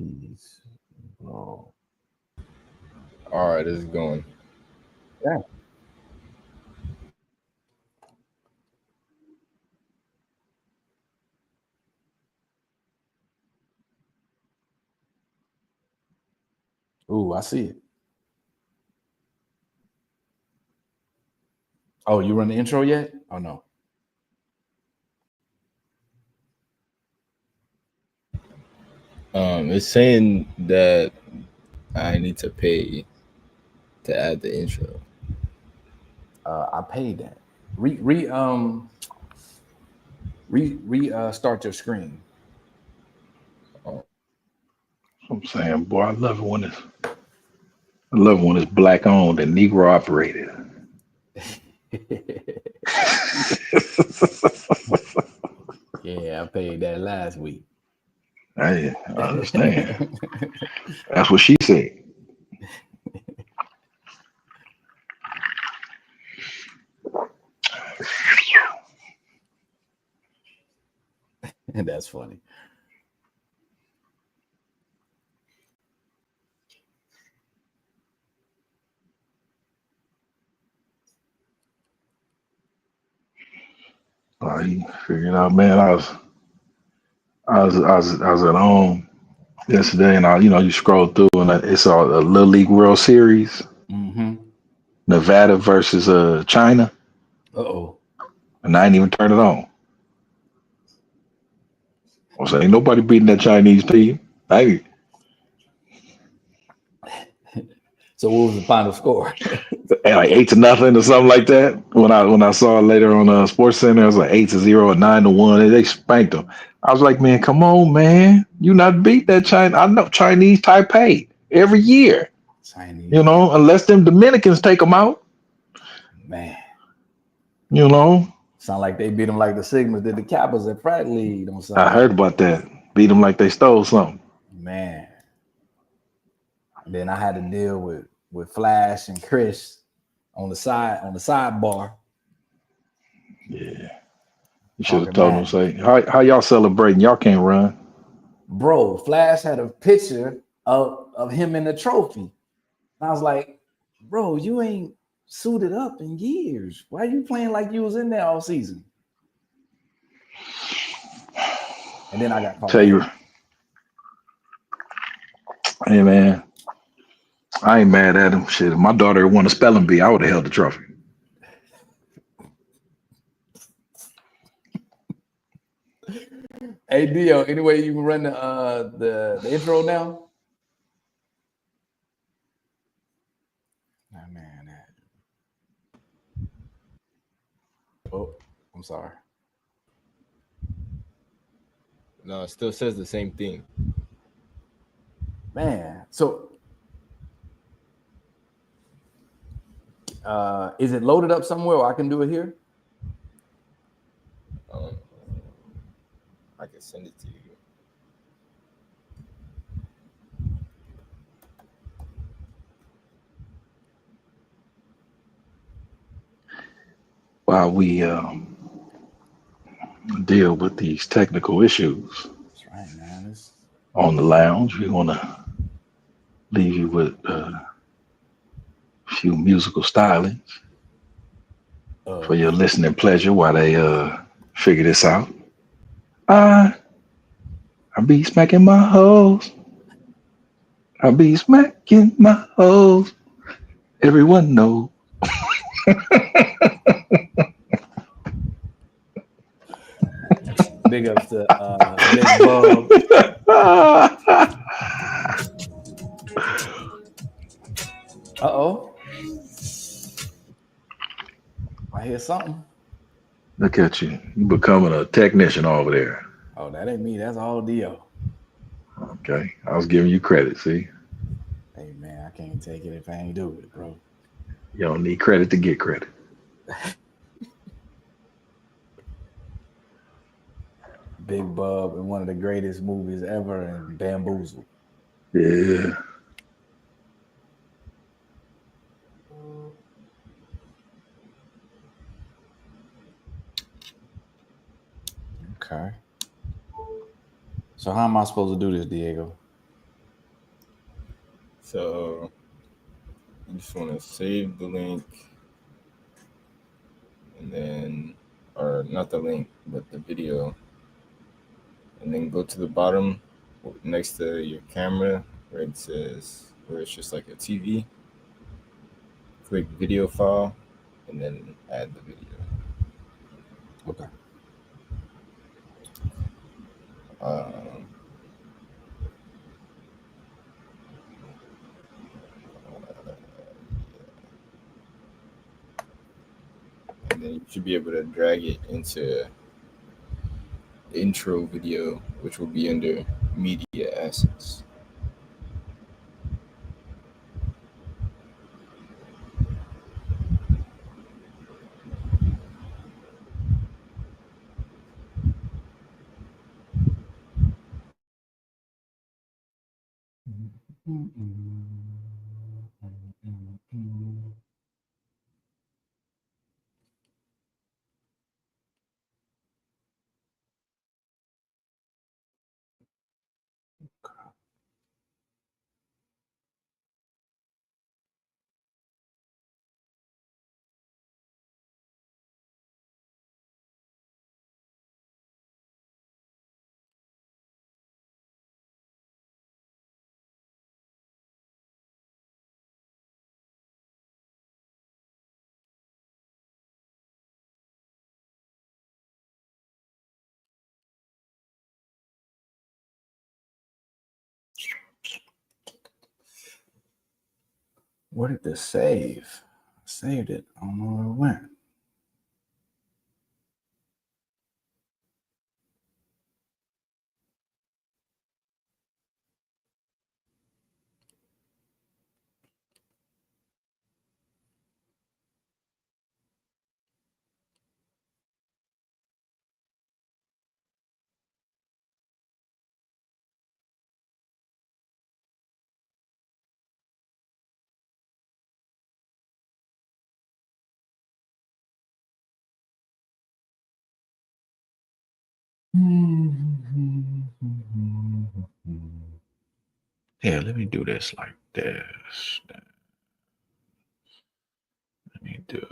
Cheese. Oh. All right, it's going. Yeah. Ooh, I see it. Oh, you run the intro yet? Oh no. It's saying that I need to pay to add the intro. I paid that. Start your screen. Oh, I'm saying, boy, I love it when it's black owned and Negro operated. Yeah, I paid that last week. I understand. That's what she said. That's funny. You figured out, man. I was at home yesterday, and you scroll through, and it's all a Little League World Series, Mm-hmm. Nevada versus China, Uh-oh. and I ain't even turned it on. I was like, ain't nobody beating that Chinese team. I So what was the final score? like 8-0 or something like that. When I saw it later on Sports Center, it was like 8-0 or 9-1. And they spanked them. I was like, man, come on, man, you not beat that China. I know Chinese Taipei every year. Chinese. Unless them Dominicans take them out. Man. You know, Sound like they beat them like the Sigmas did the Kappas at Pratt League on I Sunday. heard about that. Beat them like they stole something. Man. And then I had to deal with Flash and Chris on the sidebar. Yeah, you should have Talking told them. Madden. Say, how y'all celebrating? Y'all can't run. Bro, Flash had a picture of him in the trophy. And I was like, bro, you ain't suited up in years. Why are you playing like you was in there all season? And then I got called Tell a you, hater. hey man, I ain't mad at him. Shit, if my daughter won a spelling bee, I would have held the trophy. Hey Dio, anyway, you can run the intro now. Oh, man. Oh, I'm sorry. no, it still says the same thing. Man, so is it loaded up somewhere or I can do it here? Um, I can send it to you. While we deal with these technical issues That's right, man. on the lounge, we want to leave you with a few musical stylings for your listening pleasure while they figure this out. I I be smacking my hoes. I be smacking my hoes. Everyone know. Big ups to Big Bub. Uh-oh. I hear something. Look at you. You becoming a technician over there. Oh, that ain't me. That's all Dio. Okay. I was giving you credit, see? Hey, man, I can't take it if I ain't do it, bro. You don't need credit to get credit. Big Bub in one of the greatest movies ever and Bamboozled. Yeah. Okay. So how am I supposed to do this, Diego? So you just want to save the link, and then, or not the link, but the video, and then go to the bottom next to your camera where it says, where it's just like a TV. Click video file, and then add the video. Okay. Um, and then you should be able to drag it into the intro video, which will be under media assets. Where did this save? I saved it. I don't know where it went. Yeah, let me do this like this. Let me do.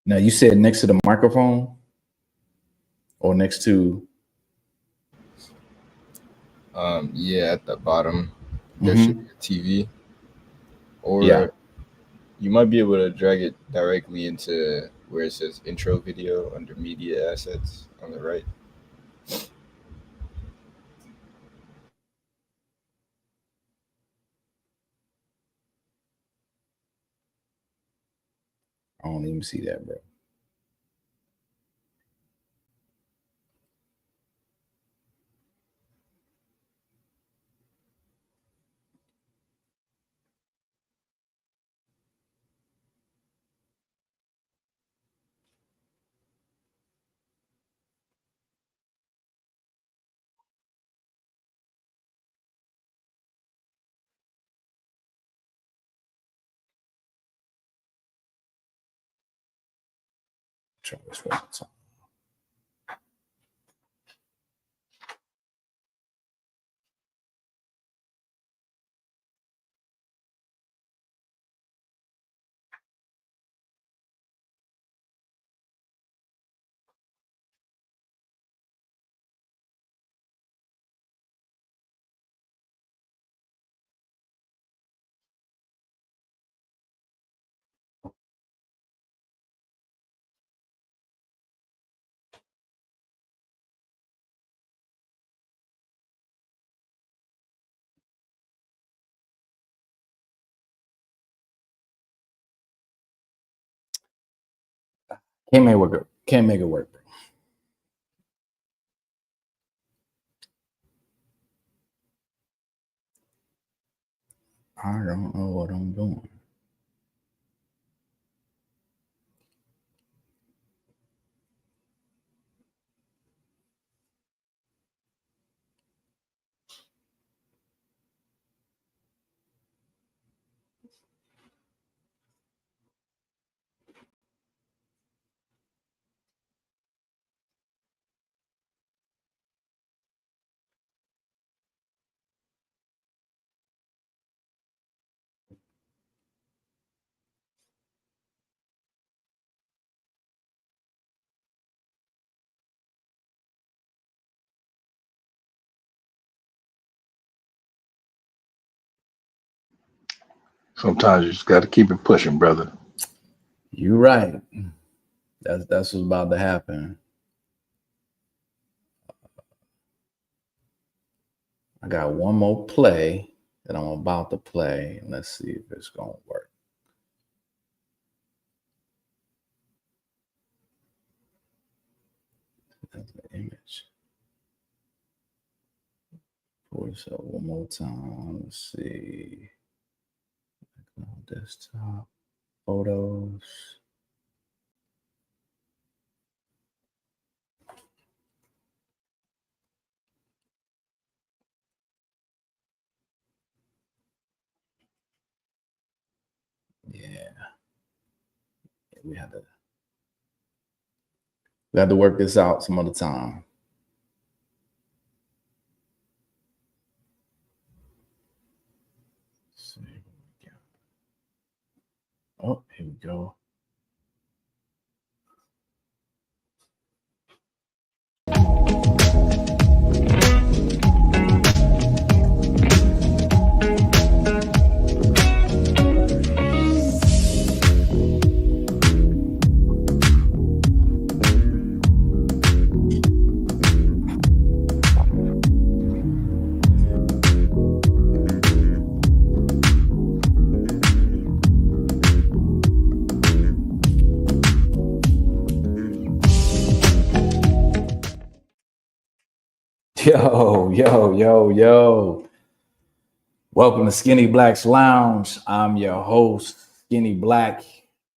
Now you said next to the microphone or next to? Yeah, at the bottom there should be a TV, or Yeah. you might be able to drag it directly into where it says intro video under media assets on the right. I don't even see that, bro. Try this one more time. Can't make it work. Can't make it work, bro. I don't know what I'm doing. Sometimes you just got to keep it pushing, brother. You're right. That's what's about to happen. I got one more play that I'm about to play. Let's see if it's gonna work. That's the image. Pull this up one more time. Let's see. Desktop photos. Yeah. We had to work this out some other time. Let's see. Oh, here we go. Yo. Welcome to Skinny Black's Lounge. I'm your host, Skinny Black,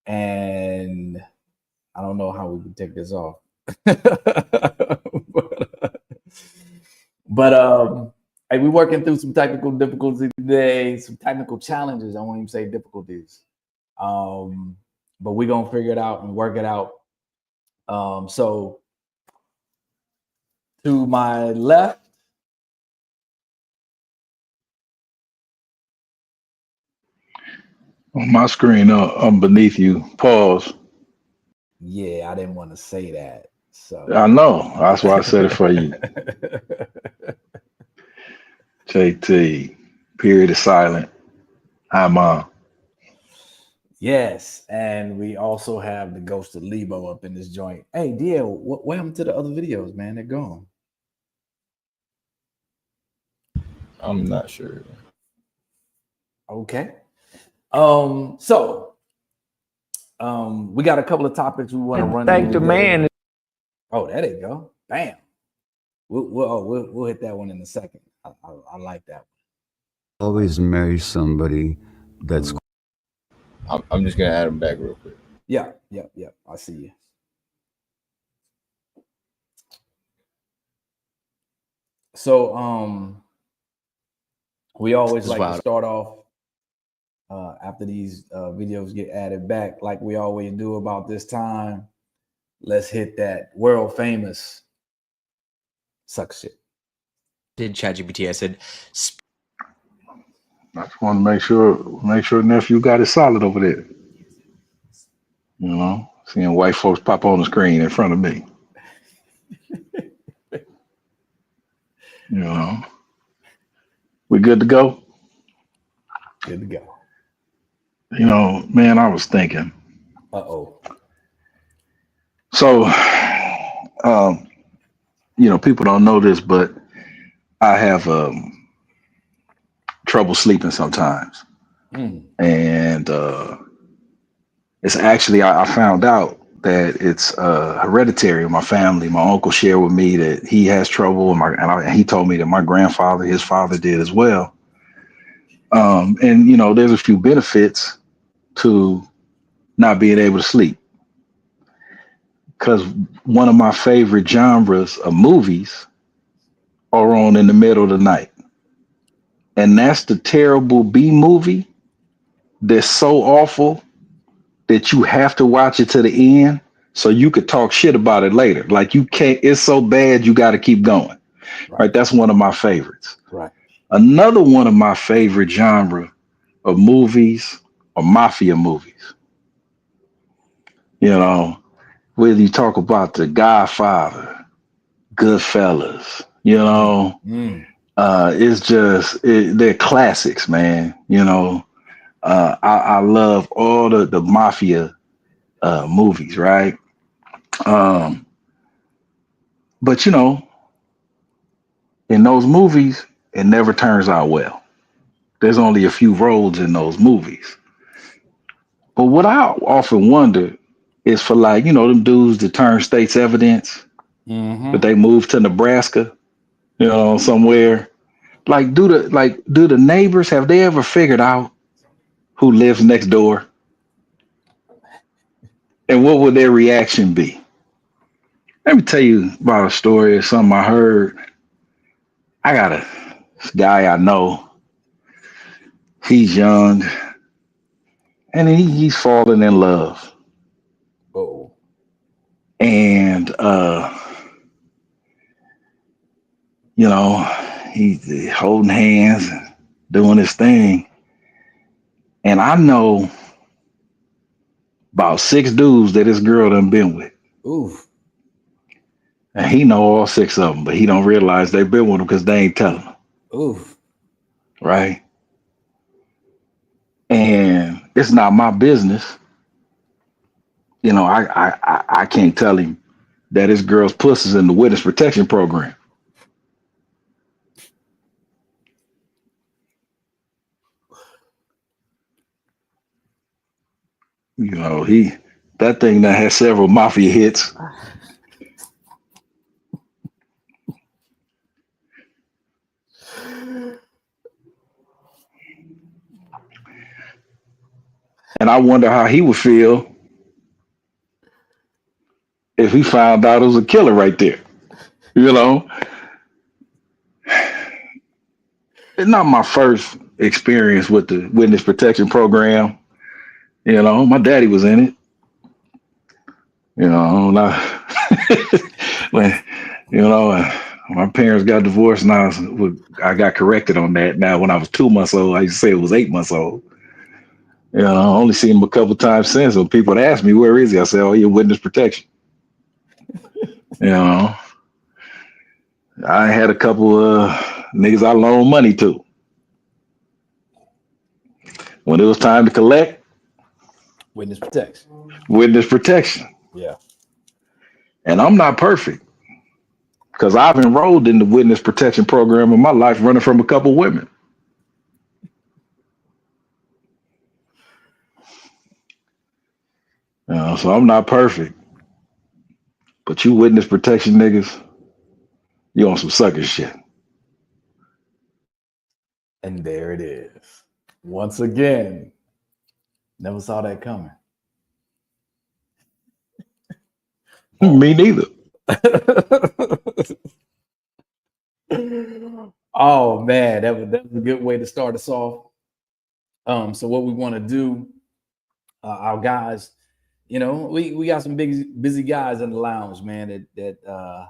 and I don't know how we can take this off. but hey, we're working through some technical difficulties today, some technical challenges. I won't even say difficulties. But we're gonna figure it out and work it out. So to my left, On my screen, I'm beneath you. Pause. yeah, I didn't want to say that. So I know. That's why I said it for you. JT. Period is silent. Hi, Mom. Yes, and we also have the ghost of Lebo up in this joint. Hey, DL, what happened to the other videos, man? They're gone. I'm not sure. Okay. So we got a couple of topics we want to run. Thank the man. Oh, there they go. Bam. We'll hit that one in a second. I like that one. Always marry somebody that's I'm just gonna add him back real quick. Yeah. I see you. So we always like to start off after these videos get added back, like we always do about this time. Let's hit that world famous suck shit. Did ChatGPT? I said, I just want to make sure nephew got it solid over there. You know, seeing white folks pop on the screen in front of me. You know, we good to go? Good to go. You know, man, I was thinking. So, you know, people don't know this, but I have trouble sleeping sometimes. And it's actually, I found out that it's hereditary in my family. My uncle shared with me that he has trouble, and he told me that my grandfather, his father did as well. And, you know, there's a few benefits to not being able to sleep. Because one of my favorite genres of movies are on in the middle of the night. And that's the terrible B movie that's so awful that you have to watch it to the end so you could talk shit about it later. Like you can't, it's so bad you got to keep going. Right. That's one of my favorites. Right. Another one of my favorite genre of movies are mafia movies. You know, whether you talk about The Godfather, Goodfellas, you know, it's just, they're classics, man. You know, I love all the mafia movies, right? Um, but you know, in those movies, it never turns out well. There's only a few roads in those movies. But what I often wonder is for like, you know, them dudes that turn state's evidence, but they move to Nebraska, you know, somewhere. Like, do the neighbors have they ever figured out who lives next door? And what would their reaction be? Let me tell you about a story of something I heard. I got a guy I know. He's young and he's falling in love. Oh, And you know, he's holding hands and doing his thing. And I know about 6 dudes that this girl done been with. oof. And he know all 6 of them, but he don't realize they've been with him because they ain't telling him, Oof. right? And it's not my business. You know, I can't tell him that his girl's pussy's in the witness protection program. You know, that thing that has several mafia hits. And I wonder how he would feel if he found out it was a killer right there. You know, it's not my first experience with the witness protection program. You know, my daddy was in it. You know, when you know my parents got divorced, and I got corrected on that. Now, when I was 2 months old, I used to say it was 8 months old. You know, I only seen him a couple times since. When people would ask me, "Where is he?" I say, "Oh, you're witness protection." You know, I had a couple niggas I loaned money to. When it was time to collect, Witness protection. witness protection. Yeah. And I'm not perfect because I've enrolled in the witness protection program in my life, running from a couple women. You know, so I'm not perfect. But you witness protection niggas, you on some sucker shit. And there it is. Once again, never saw that coming. Me neither. Oh man, that was a good way to start us off. So what we want to do, our guys, you know, we got some big busy guys in the lounge, man, that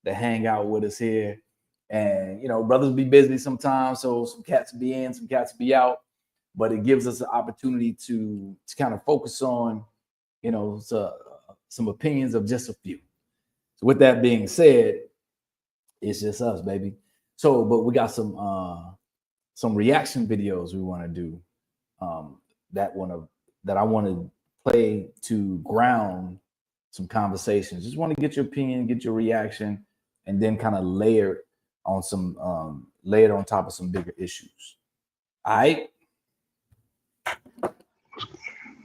hang out with us here. And you know, brothers be busy sometimes, so some cats be in, some cats be out, but it gives us an opportunity to kind of focus on, you know, some opinions of just a few. So with that being said, it's just us, baby. So, but we got some reaction videos we want to do. That I want to play to ground some conversations. Just want to get your opinion, get your reaction, and then kind of layer it on top of some bigger issues. All right,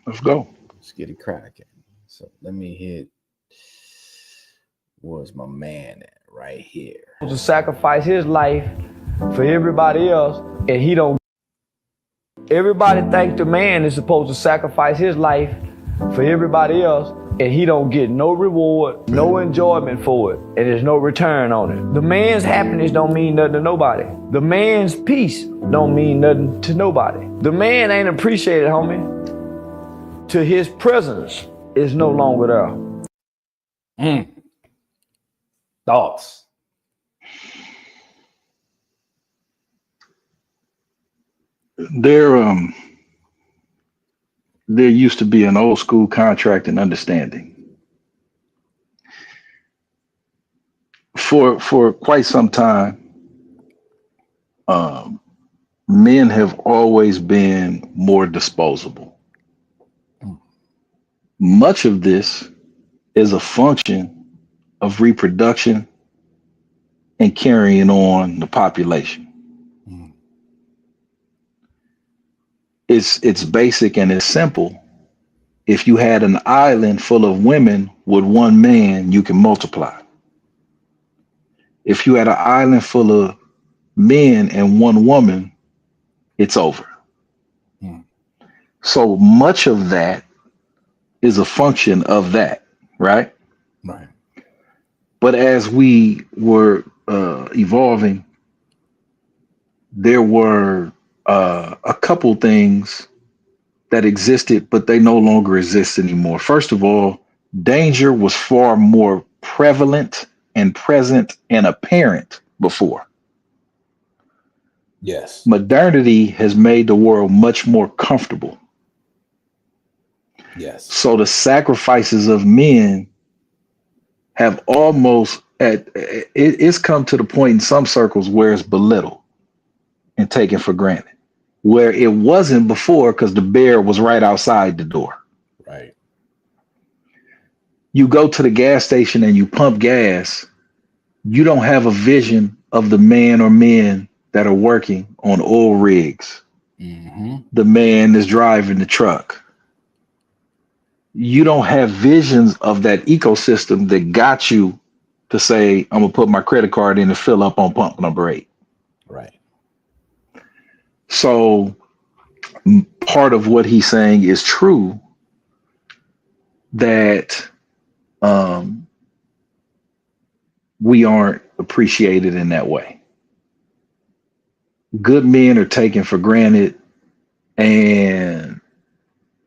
Let's go. let's get it cracking. So let me hit. Where's my man at? Right here. To sacrifice his life for everybody else, and he don't. Everybody think the man is supposed to sacrifice his life for everybody else, and he don't get no reward, no enjoyment for it, and there's no return on it. The man's happiness don't mean nothing to nobody. The man's peace don't mean nothing to nobody. The man ain't appreciated, homie, till his presence is no longer there. Thoughts? There used to be an old school contract and understanding. For quite some time, men have always been more disposable. Much of this is a function of reproduction and carrying on the population. It's basic and it's simple. If you had an island full of women with one man, you can multiply. If you had an island full of men and one woman, it's over. So much of that is a function of that, right? Right. But as we were evolving, there were a couple things that existed, but they no longer exist anymore. First of all, danger was far more prevalent and present and apparent before. Yes. Modernity has made the world much more comfortable. Yes. So the sacrifices of men have almost it's come to the point in some circles where it's belittled and taken for granted, where it wasn't before because the bear was right outside the door. Right. You go to the gas station and you pump gas, you don't have a vision of the man or men that are working on oil rigs, the man that's driving the truck. You don't have visions of that ecosystem that got you to say, I'm gonna put my credit card in and fill up on pump number 8. Right. So part of what he's saying is true, that we aren't appreciated in that way. Good men are taken for granted and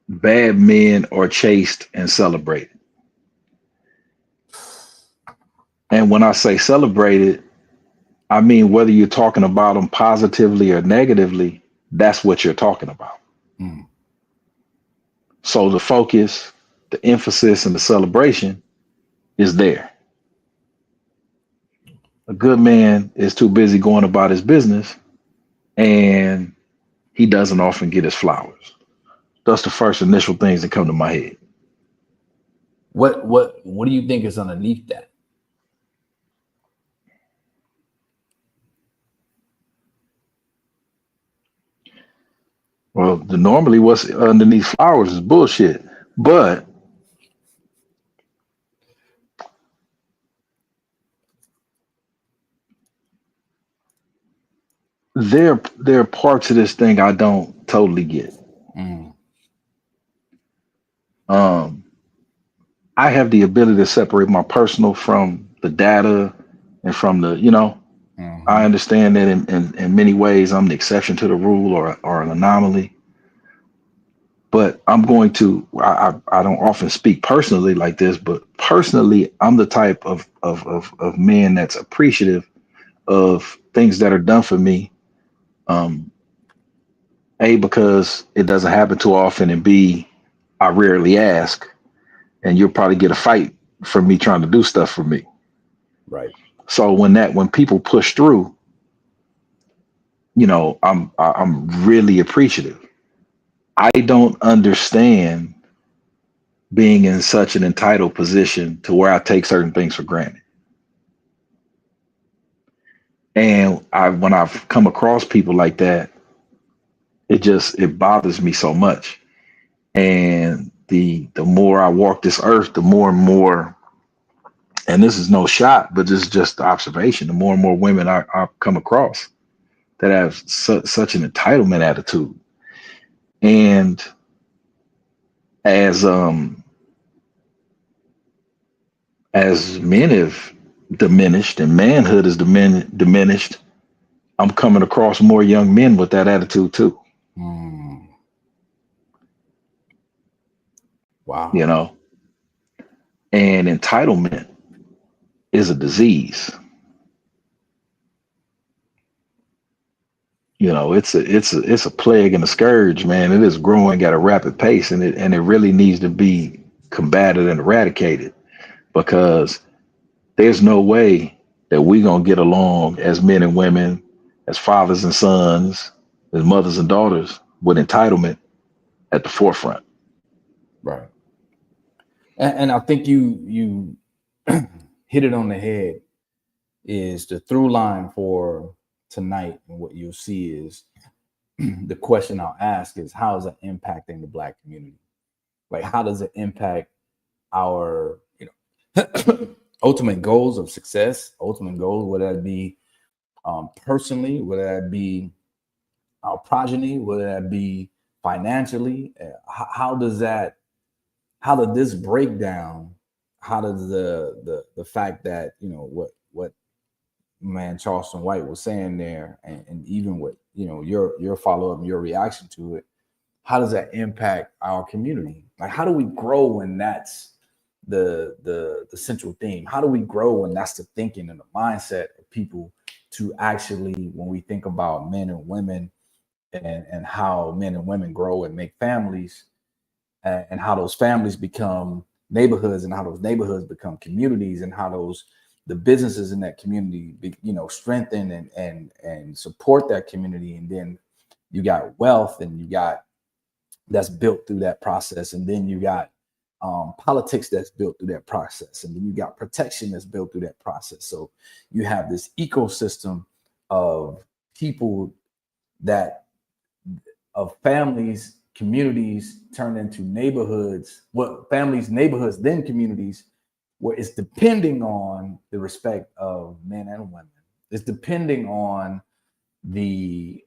bad men are chased and celebrated. And when I say celebrated, I mean whether you're talking about them positively or negatively, that's what you're talking about. So the focus, the emphasis, and the celebration is there. A good man is too busy going about his business, and he doesn't often get his flowers. That's the first initial things that come to my head. What do you think is underneath that? Well, normally what's underneath flowers is bullshit, but there are parts of this thing I don't totally get. I have the ability to separate my personal from the data and from the, I understand that in many ways I'm the exception to the rule or an anomaly. But I'm going to, I don't often speak personally like this, but personally, I'm the type of man that's appreciative of things that are done for me. A, because it doesn't happen too often, and B, I rarely ask, and you'll probably get a fight from me trying to do stuff for me. Right. So when people push through, I'm really appreciative. I don't understand being in such an entitled position to where I take certain things for granted. And when I've come across people like that, it bothers me so much. And the more I walk this earth, the more and more, and this is no shot, but this is just the observation, the more and more women I come across that have such an entitlement attitude. And as men have diminished and manhood is diminished, I'm coming across more young men with that attitude too. Wow. And entitlement is a disease. It's a plague and a scourge, man. It is growing at a rapid pace, and it really needs to be combated and eradicated, because there's no way that we're gonna get along as men and women, as fathers and sons, as mothers and daughters with entitlement at the forefront. Right. And I think you hit it on the head. Is the through line for tonight, and what you'll see is the question I'll ask is, how is it impacting the Black community? Like, how does it impact our, ultimate goals of success, ultimate goals, whether that be personally, whether that be our progeny, whether that be financially? How does this break down? How does the fact that, what man Charleston White was saying there, and even what your follow-up and your reaction to it, how does that impact our community? Like, how do we grow when that's the central theme? How do we grow when that's the thinking and the mindset of people, to actually, when we think about men and women, and how men and women grow and make families, and how those families become neighborhoods, and how those neighborhoods become communities, and how the businesses in that community, strengthen and support that community. And then you got wealth, and you got that's built through that process. And then you got politics that's built through that process. And then you got protection that's built through that process. So you have this ecosystem of people of families, communities turned into neighborhoods, families, neighborhoods, then communities, where it's depending on the respect of men and women. It's depending on the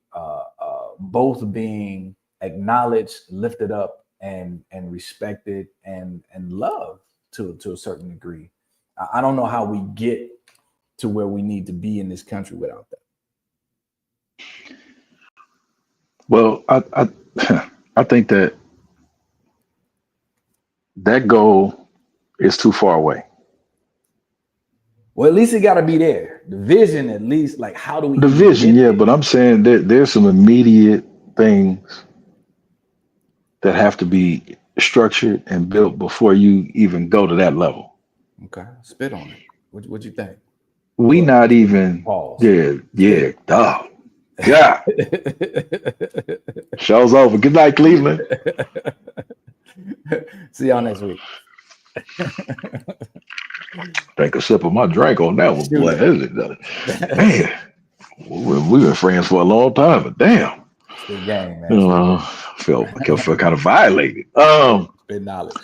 both being acknowledged, lifted up, and respected, and loved to a certain degree. I don't know how we get to where we need to be in this country without that. Well, I think that goal is too far away. Well, at least it got to be there. The vision, at least, like, how do we? The vision, yeah, but I'm saying that there's some immediate things that have to be structured and built before you even go to that level. Okay, spit on it. What you think? We not even. Pause. Yeah, dog. Yeah. Show's over. Good night, Cleveland. See y'all next week. Take a sip of my drink on that one, boy. Man, we've been friends for a long time, but damn. Good game, man. I feel kind of violated. Good knowledge.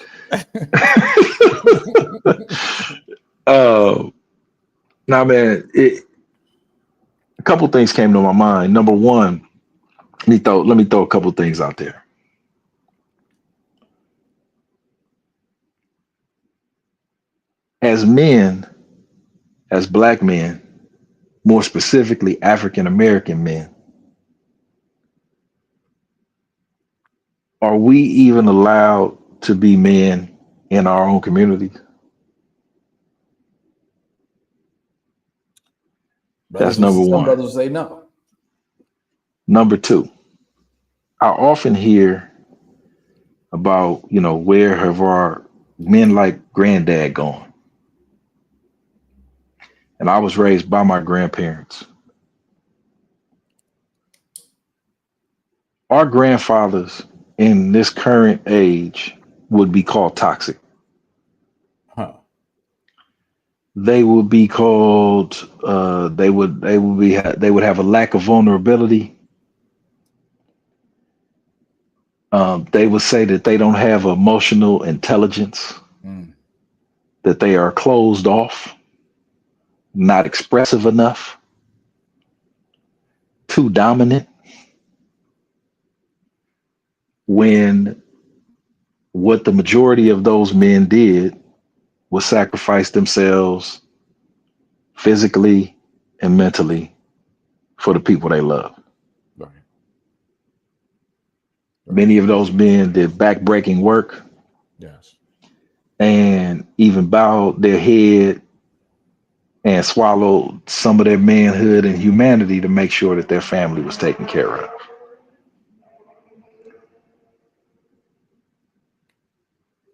Now, man, a couple things came to my mind. Number one, let me throw a couple things out there. As men, as Black men, more specifically African American men, are we even allowed to be men in our own communities? That's number one. Some brothers say no. Number two, I often hear about, where have our men like granddad gone? And I was raised by my grandparents. Our grandfathers in this current age would be called toxic. Huh. They would be called. They would have a lack of vulnerability. They would say that they don't have emotional intelligence, that they are closed off, not expressive enough, too dominant. When what the majority of those men did was sacrifice themselves physically and mentally for the people they love. Right. Many of those men did backbreaking work. Yes. And even bowed their head and swallowed some of their manhood and humanity to make sure that their family was taken care of.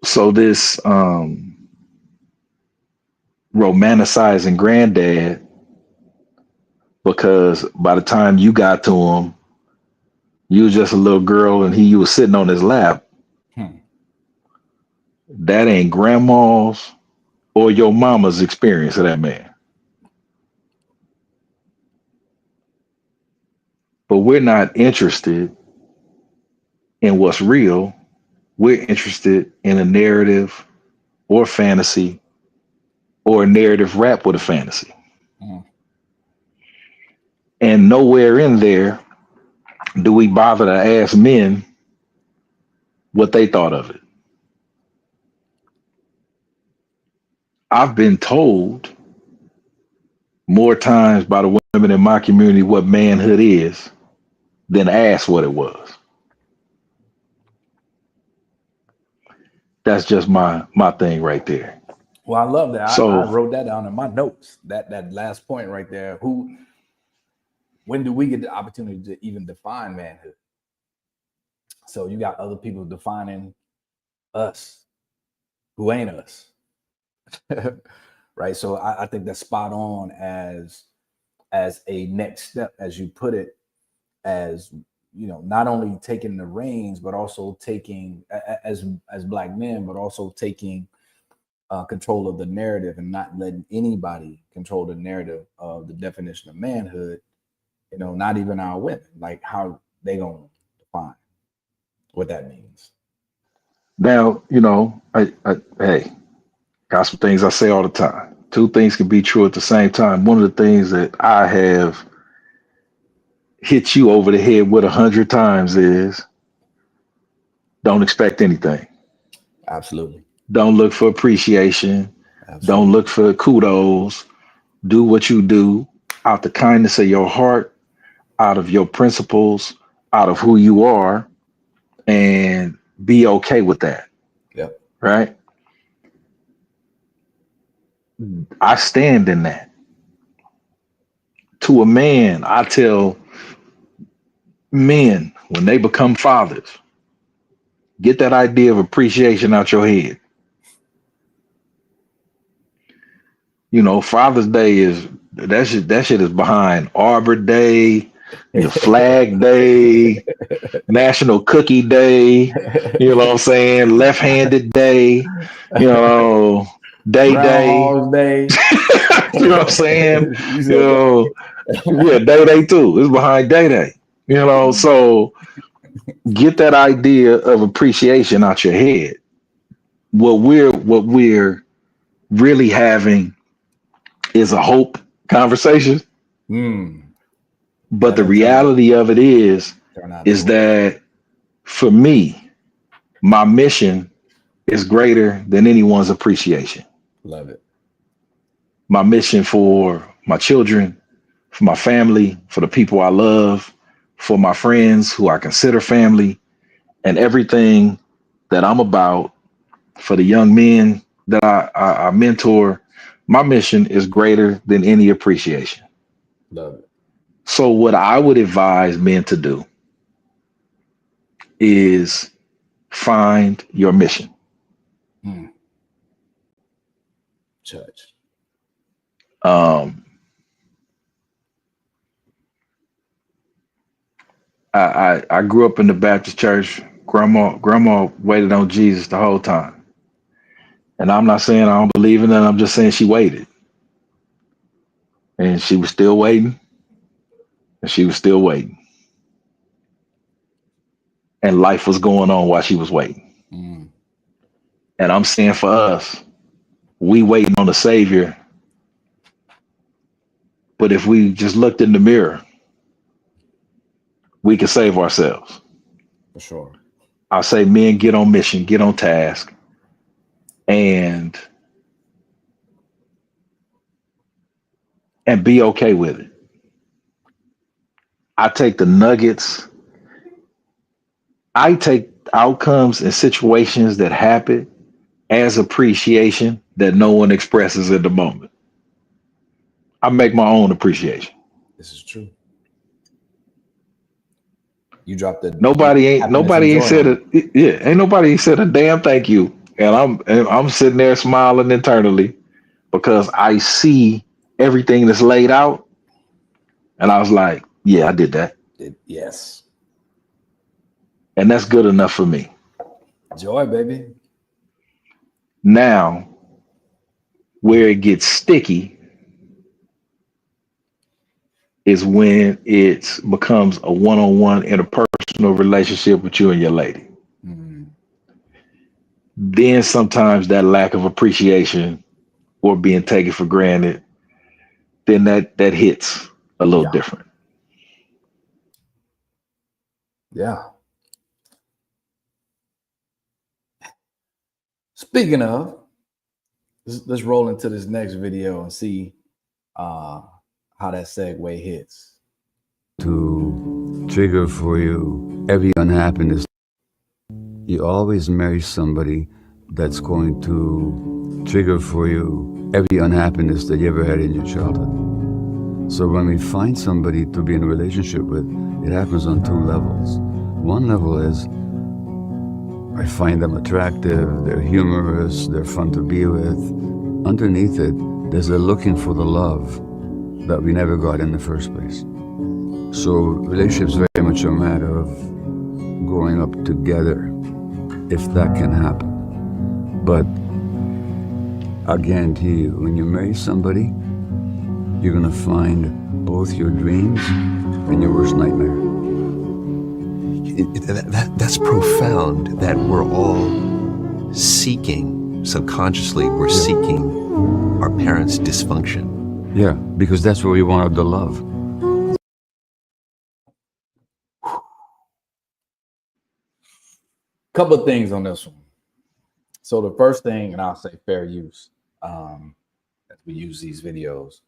So this romanticizing granddad, because by the time you got to him, you was just a little girl and you was sitting on his lap, that ain't grandma's or your mama's experience of that man. But we're not interested in what's real. We're interested in a narrative or fantasy or a narrative wrapped with a fantasy. And nowhere in there do we bother to ask men what they thought of it. I've been told more times by the women in my community what manhood is than asked what it was. That's just my thing right there. Well, I love that. So I wrote that down in my notes. That last point right there. When do we get the opportunity to even define manhood? So you got other people defining us who ain't us. Right. So I think that's spot on as a next step, as you put it, as not only taking the reins, but also taking as Black men, but also taking control of the narrative and not letting anybody control the narrative of the definition of manhood. Not even our women, like how they gonna define what that means. Now, hey, got some things I say all the time. Two things can be true at the same time. One of the things that I have hit you over the head with 100 times is don't expect anything. Absolutely. Don't look for appreciation. Absolutely. Don't look for kudos. Do what you do out the kindness of your heart, out of your principles, out of who you are, and be okay with that. Yep. Right? I stand in that. To a man, I tell men when they become fathers, get that idea of appreciation out your head. Father's Day is that shit is behind Arbor Day, your Flag Day, National Cookie Day, you know what I'm saying? Left-handed Day, Day. Groundhog's Day. You know what I'm saying? Day too. It's behind Day. So get that idea of appreciation out your head. What we're really having is a hope conversation. But the reality of it is that for me, my mission is greater than anyone's appreciation. Love it. My mission for my children, for my family, for the people I love, for my friends who I consider family, and everything that I'm about, for the young men that I mentor, my mission is greater than any appreciation. Love it. So what I would advise men to do is find your mission. Church. I grew up in the Baptist church. Grandma waited on Jesus the whole time. And I'm not saying I don't believe in it. I'm just saying she waited. And she was still waiting. And she was still waiting. And life was going on while she was waiting. And I'm saying for us, we waiting on the Savior. But if we just looked in the mirror, we can save ourselves. For sure. I say, men, get on mission, get on task, and be okay with it. I take the nuggets. I take outcomes and situations that happen as appreciation that no one expresses in the moment. I make my own appreciation. This is true. You dropped the nobody ain't said it. Yeah, ain't nobody said a damn thank you. And I'm sitting there smiling internally because I see everything that's laid out. And I was like, yeah, I did that. Yes. And that's good enough for me. Joy, baby. Now, where it gets sticky is when it becomes a one-on-one interpersonal relationship with you and your lady. Mm. Then sometimes that lack of appreciation or being taken for granted, then that hits a little different. Yeah. Speaking of, let's roll into this next video and see how that segue hits. To trigger for you every unhappiness. You always marry somebody that's going to trigger for you every unhappiness that you ever had in your childhood. So when we find somebody to be in a relationship with, it happens on two levels. One level is, I find them attractive, they're humorous, they're fun to be with. Underneath it, there's a looking for the love that we never got in the first place. So relationships very much a matter of growing up together, if that can happen. But I guarantee you, when you marry somebody, you're gonna find both your dreams and your worst nightmare. That's profound, that we're all seeking, subconsciously, we're seeking our parents' dysfunction. Yeah, because that's where we wanted the love. Couple of things on this one. So the first thing, and I'll say fair use, as we use these videos.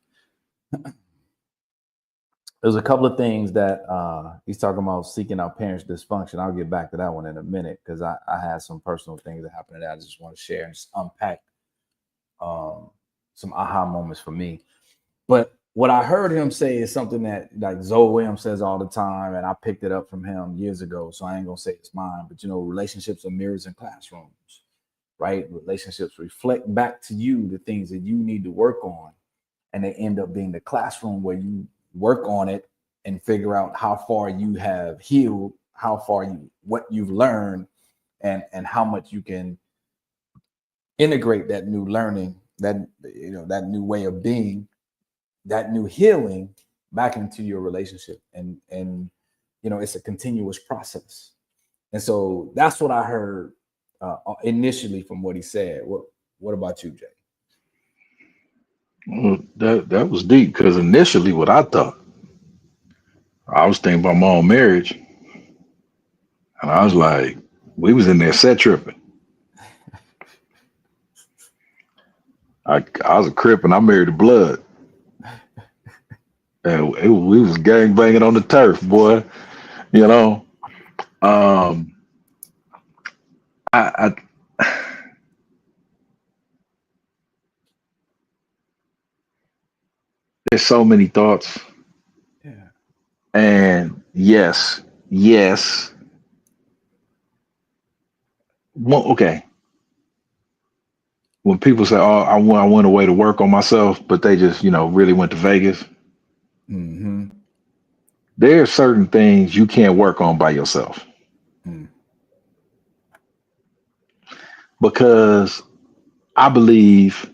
There's a couple of things that he's talking about seeking our parents' dysfunction. I'll get back to that one in a minute because I had some personal things that happened that I just want to share and just unpack some aha moments for me. But what I heard him say is something that like Zoe Williams says all the time, and I picked it up from him years ago, so I ain't gonna say it's mine, but relationships are mirrors in classrooms, right? Relationships reflect back to you the things that you need to work on, and they end up being the classroom where you work on it and figure out how far you have healed, what you've learned, and how much you can integrate that new learning, that new way of being, that new healing back into your relationship. And it's a continuous process. And so that's what I heard initially from what he said. What about you, Jay? Well, that was deep because initially what I thought, I was thinking about my own marriage, and I was like, we was in there set tripping. I was a Crip and I married a Blood. And we was gang banging on the turf, boy. I there's so many thoughts. Yeah. And yes. Well, okay. When people say, "Oh, I went away to work on myself," but they just, really went to Vegas. Mm-hmm. There are certain things you can't work on by yourself. Mm. Because I believe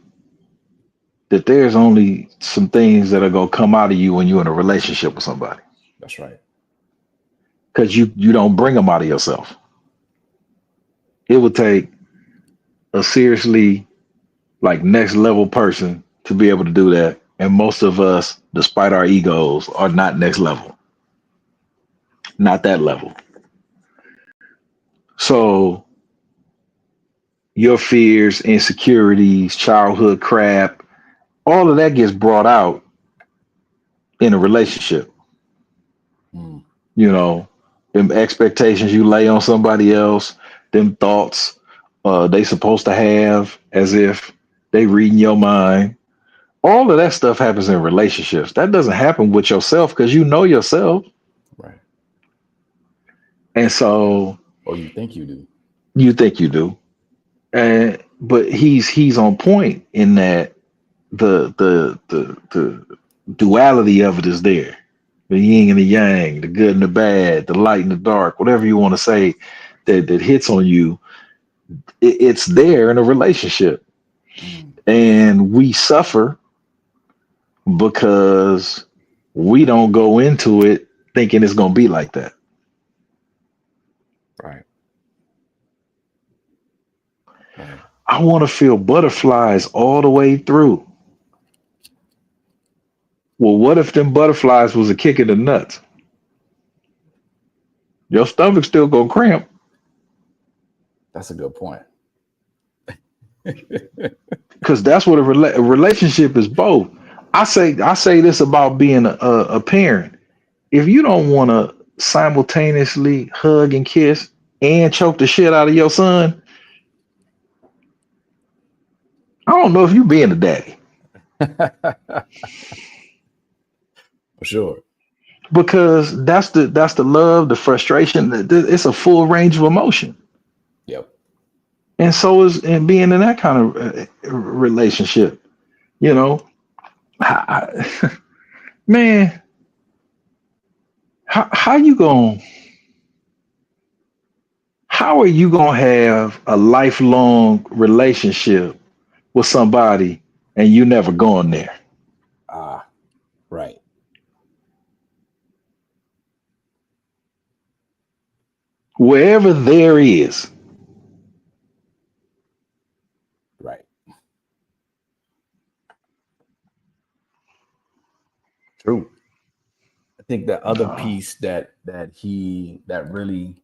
that there's only some things that are going to come out of you when you're in a relationship with somebody. That's right. Because you don't bring them out of yourself. It would take a seriously next level person to be able to do that. And most of us, despite our egos, are not next level. Not that level. So your fears, insecurities, childhood crap, all of that gets brought out in a relationship. Mm. Them expectations you lay on somebody else, them thoughts they supposed to have as if they reading your mind. All of that stuff happens in relationships. That doesn't happen with yourself because you know yourself. Right. And so, or you think you do. You think you do. But he's on point in that the duality of it is there. the yin and the yang, the good and the bad, the light and the dark, whatever you want to say that hits on you, it's there in a relationship. And we suffer because we don't go into it thinking it's going to be like that. Right. I want to feel butterflies all the way through. Well, what if them butterflies was a kick in the nuts? Your stomach's still gonna cramp. That's a good point. Because that's what a relationship is both. I say this about being a parent. If you don't want to simultaneously hug and kiss and choke the shit out of your son, I don't know if you being a daddy. For sure. Because that's the love, the frustration. It's a full range of emotion. Yep. And so is and being in that kind of relationship, you know. Man, how are you gonna have a lifelong relationship with somebody and you never gone there? Right. Wherever there is. Right. True. I think the other piece that really,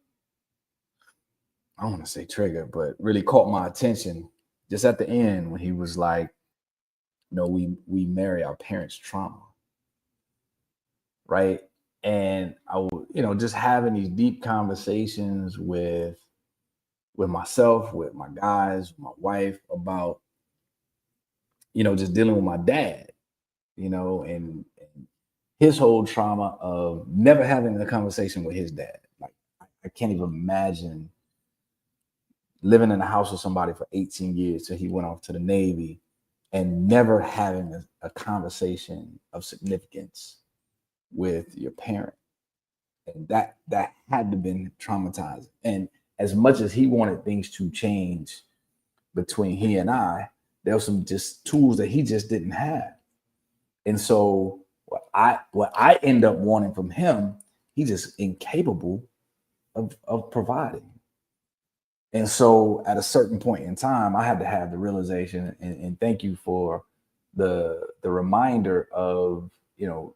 I don't want to say trigger, but really caught my attention just at the end when he was like, we marry our parents' trauma. Right. And I would, just having these deep conversations with myself, with my guys, my wife about, just dealing with my dad, and his whole trauma of never having a conversation with his dad. Like, I can't even imagine living in a house with somebody for 18 years till he went off to the Navy and never having a conversation of significance with your parent. And that had to been traumatizing. And as much as he wanted things to change between he and I, there were some just tools that he just didn't have. And so what I end up wanting from him, he's just incapable of providing. And so at a certain point in time, I had to have the realization, and thank you for the reminder of,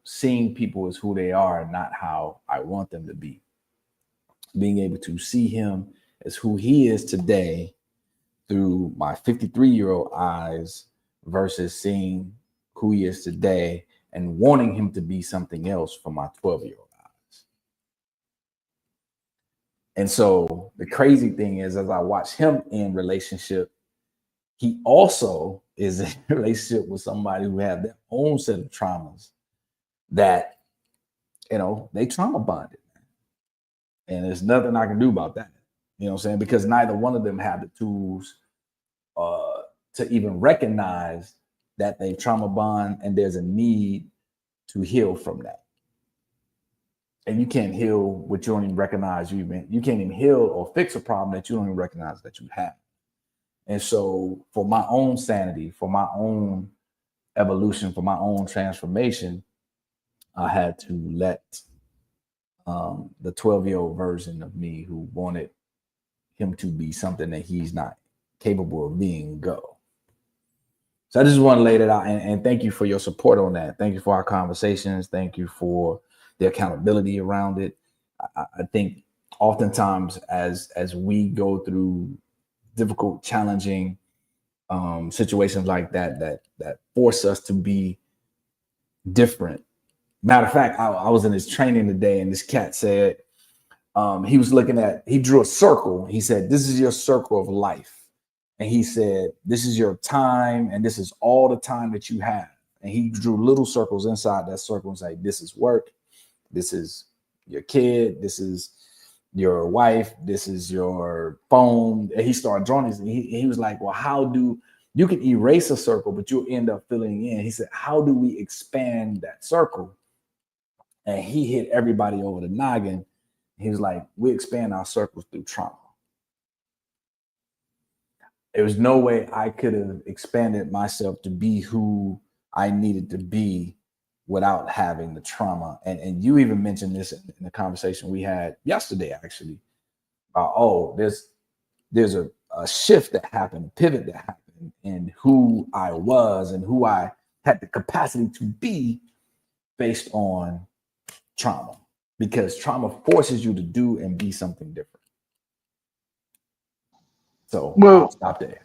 seeing people as who they are and not how I want them to be. Being able to see him as who he is today through my 53-year-old eyes versus seeing who he is today and wanting him to be something else from my 12-year-old eyes. And so the crazy thing is, as I watch him in relationship, he also is in a relationship with somebody who have their own set of traumas that, they trauma bonded. And there's nothing I can do about that. You know what I'm saying? Because neither one of them have the tools to even recognize that they trauma bond and there's a need to heal from that. And you can't heal what you don't even recognize you can't even heal or fix a problem that you don't even recognize that you have. And so for my own sanity, for my own evolution, for my own transformation, I had to let the 12-year-old version of me who wanted him to be something that he's not capable of being go. So I just want to lay that out, and thank you for your support on that. Thank you for our conversations. Thank you for the accountability around it. I think oftentimes as we go through difficult, challenging situations like that force us to be different. Matter of fact, I was in his training today, and this cat said, he drew a circle. He said, "This is your circle of life." And he said, "This is your time, and this is all the time that you have." And he drew little circles inside that circle and said, "This is work. This is your kid. This is your wife. This is your phone." And he started drawing these. And he was like, "Well, how do you can erase a circle, but you'll end up filling in?" He said, "How do we expand that circle?" And he hit everybody over the noggin. He was like, we expand our circles through trauma. There was no way I could have expanded myself to be who I needed to be without having the trauma. And you even mentioned this in the conversation we had yesterday, actually, about, there's a shift that happened, a pivot that happened in who I was and who I had the capacity to be based on trauma, because trauma forces you to do and be something different. So I'll stop there.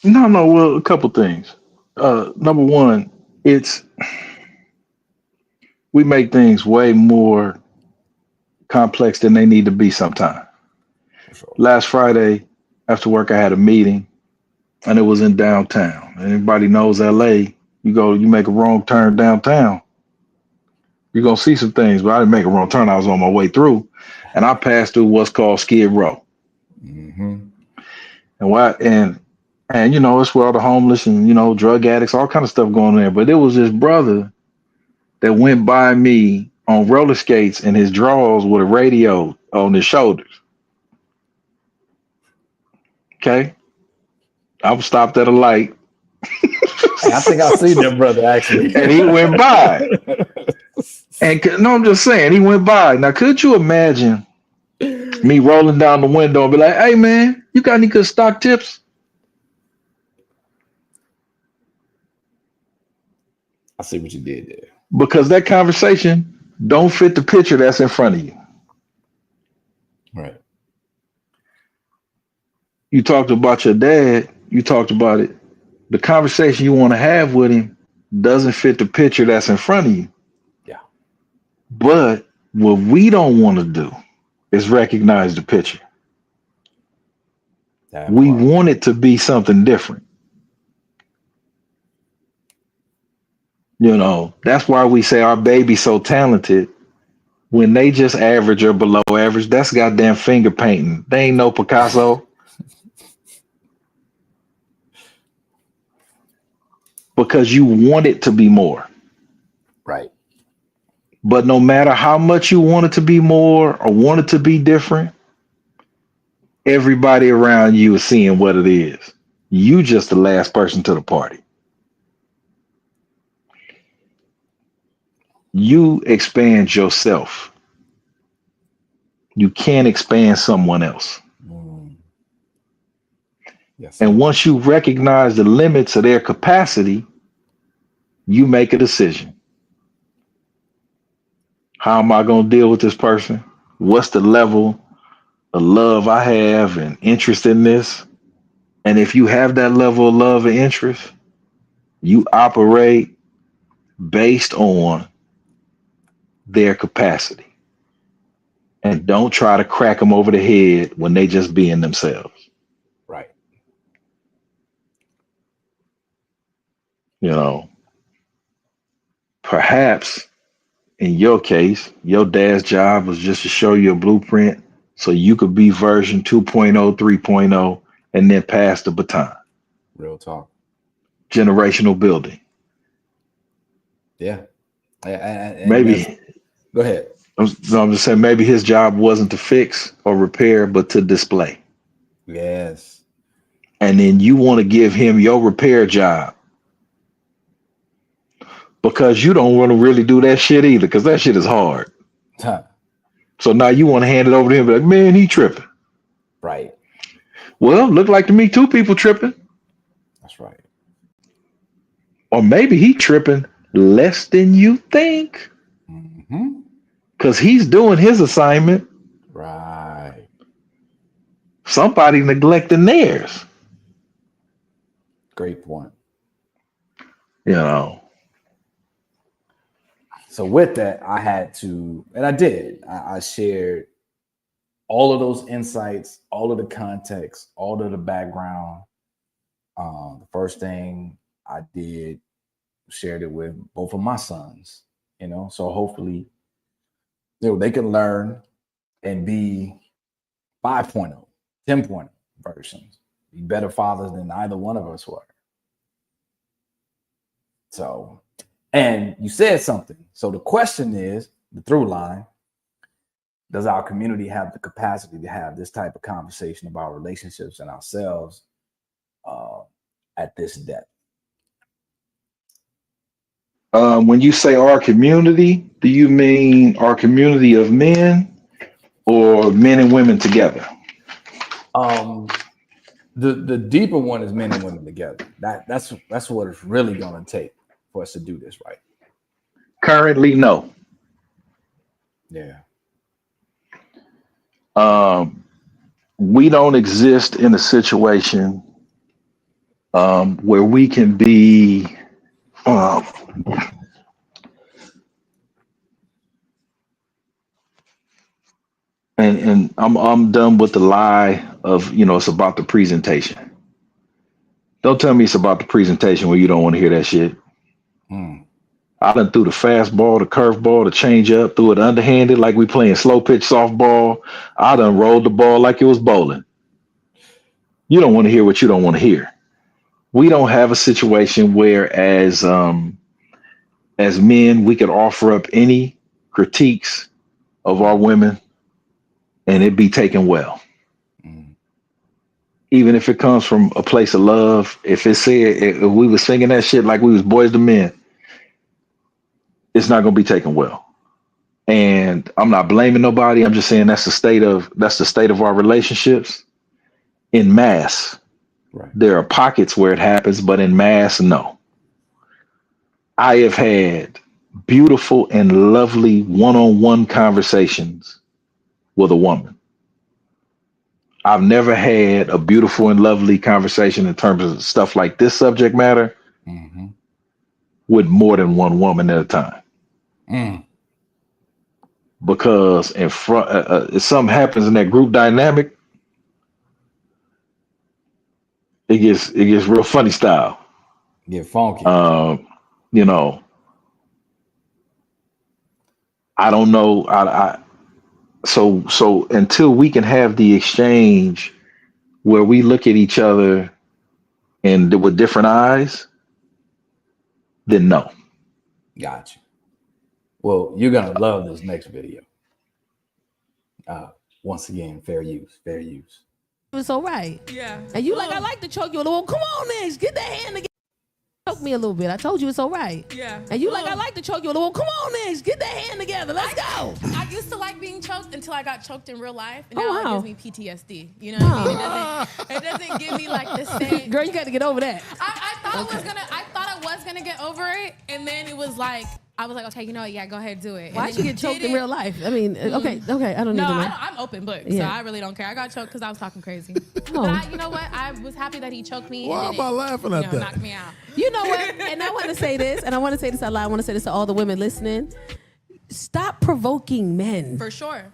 No, well, a couple things. Number one, we make things way more complex than they need to be sometimes. Sure. Last Friday after work, I had a meeting, and it was in downtown. Anybody knows LA, you make a wrong turn downtown, you're going to see some things, but I didn't make a wrong turn. I was on my way through, and I passed through what's called Skid Row. Mm-hmm. And it's where all the homeless and, drug addicts, all kind of stuff going on there. But there was this brother that went by me on roller skates and his drawers with a radio on his shoulders. Okay. I was stopped at a light. I think I've seen that brother, actually. And he went by. And no, I'm just saying, he went by. Now, could you imagine me rolling down the window and be like, hey, man, you got any good stock tips? I see what you did there. Because that conversation don't fit the picture that's in front of you. Right. You talked about your dad. You talked about it. The conversation you want to have with him doesn't fit the picture that's in front of you. Yeah. But what we don't want to do is recognize the picture. We want it to be something different. That's why we say our baby's so talented. When they just average or below average, that's goddamn finger painting. They ain't no Picasso. Because you want it to be more. Right. But no matter how much you want it to be more or want it to be different, everybody around you is seeing what it is. You just the last person to the party. You expand yourself. You can't expand someone else. Yes. And once you recognize the limits of their capacity, you make a decision. How am I going to deal with this person? What's the level of love I have and interest in this? And if you have that level of love and interest, you operate based on their capacity. And don't try to crack them over the head when they just being themselves. Right. Perhaps in your case, your dad's job was just to show you a blueprint so you could be version 2.0, 3.0, and then pass the baton. Real talk. Generational building. Yeah. Maybe. Go ahead. I'm just saying maybe his job wasn't to fix or repair, but to display. Yes. And then you want to give him your repair job. Because you don't want to really do that shit either, because that shit is hard. Huh. So now you want to hand it over to him, like, man, he tripping. Right. Well, look like to me, two people tripping. That's right. Or maybe he tripping less than you think. Mm-hmm. Because he's doing his assignment. Right. Somebody neglecting theirs. Great point. So with that, I had to, and I did. I shared all of those insights, all of the context, all of the background. The first thing I did, shared it with both of my sons, so hopefully they can learn and be 5.0, 10.0 versions, be better fathers than either one of us were. So, and you said something. So the question is, the through line. Does our community have the capacity to have this type of conversation about relationships and ourselves at this depth? When you say our community, do you mean our community of men or men and women together? The deeper one is men and women together. That's what it's really going to take for us to do this right. Currently, no. Yeah. We don't exist in a situation where we can be and I'm done with the lie of, it's about the presentation. Don't tell me it's about the presentation where you don't want to hear that shit. I done threw the fastball, the curveball, the changeup, threw it underhanded like we playing slow pitch softball. I done rolled the ball like it was bowling. You don't want to hear what you don't want to hear. We don't have a situation where as men, we could offer up any critiques of our women and it be taken well. Even if it comes from a place of love, if we were singing that shit like we was boys to men, it's not going to be taken well. And I'm not blaming nobody. I'm just saying that's the state of our relationships in mass. Right. There are pockets where it happens, but in mass, no. I have had beautiful and lovely one-on-one conversations with a woman. I've never had a beautiful and lovely conversation in terms of stuff like this subject matter with more than one woman at a time. Because if something happens in that group dynamic, it gets real funny style. Get funky. I don't know. So until we can have the exchange where we look at each other and with different eyes, then no. Gotcha. Well, you're gonna love this next video. Once again, fair use. It was all right. Yeah. And you I like to choke you a little. Come on, Nix, get that hand together. Choke me a little bit. I told you it's all right. Yeah. And you I like to choke you a little. Come on, Nix, get that hand together. Let's go. I used to like being choked until I got choked in real life. And now it gives me PTSD. You know what I mean? It doesn't give me like the same. Girl, you got to get over that. I thought I was gonna get over it, and then it was like I was like, okay, you know what? Yeah, go ahead, do it. Why'd you get choked in real life? I mean, okay, I don't know. I'm open book, so I really don't care. I got choked because I was talking crazy. But you know what? I was happy that he choked me. Why am I laughing at that? Knocked me out. You know what? And I want to say this, and I want to say this out loud. I want to say this to all the women listening. Stop provoking men. For sure.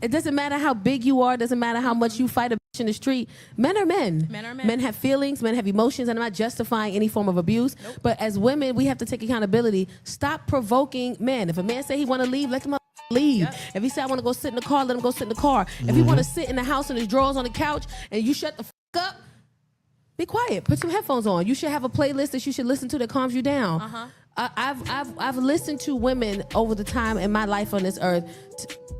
It doesn't matter how big you are. It doesn't matter how much you fight a bitch in the street. Men are men. Men are men. Men have feelings. Men have emotions. And I'm not justifying any form of abuse. Nope. But as women, we have to take accountability. Stop provoking men. If a man say he want to leave, let him leave. Yep. If he say I want to go sit in the car, let him go sit in the car. If he want to sit in the house in his drawers on the couch and you shut the fuck up, be quiet. Put some headphones on. You should have a playlist that you should listen to that calms you down. I've listened to women over the time in my life on this earth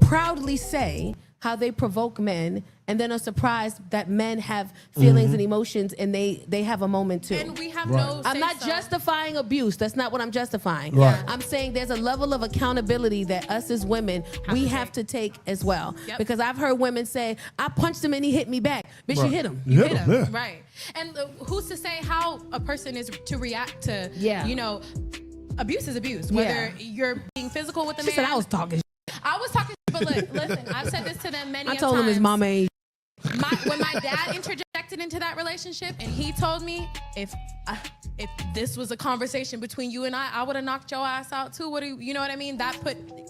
proudly say how they provoke men and then are surprised that men have feelings and emotions and they have a moment too. And we have no I'm not justifying abuse. That's not what I'm justifying. Right. I'm saying there's a level of accountability that us as women, we have to take as well. Yep. Because I've heard women say, I punched him and he hit me back. Bitch, you hit him. You hit him. Yeah. Right. And who's to say how a person is to react to, abuse is abuse. Whether you're being physical with the man. She said I was talking. But look, listen, I've said this to them many times. I told him his mama ain't. When my dad interjected into that relationship and he told me if this was a conversation between you and I would have knocked your ass out too. You know what I mean? That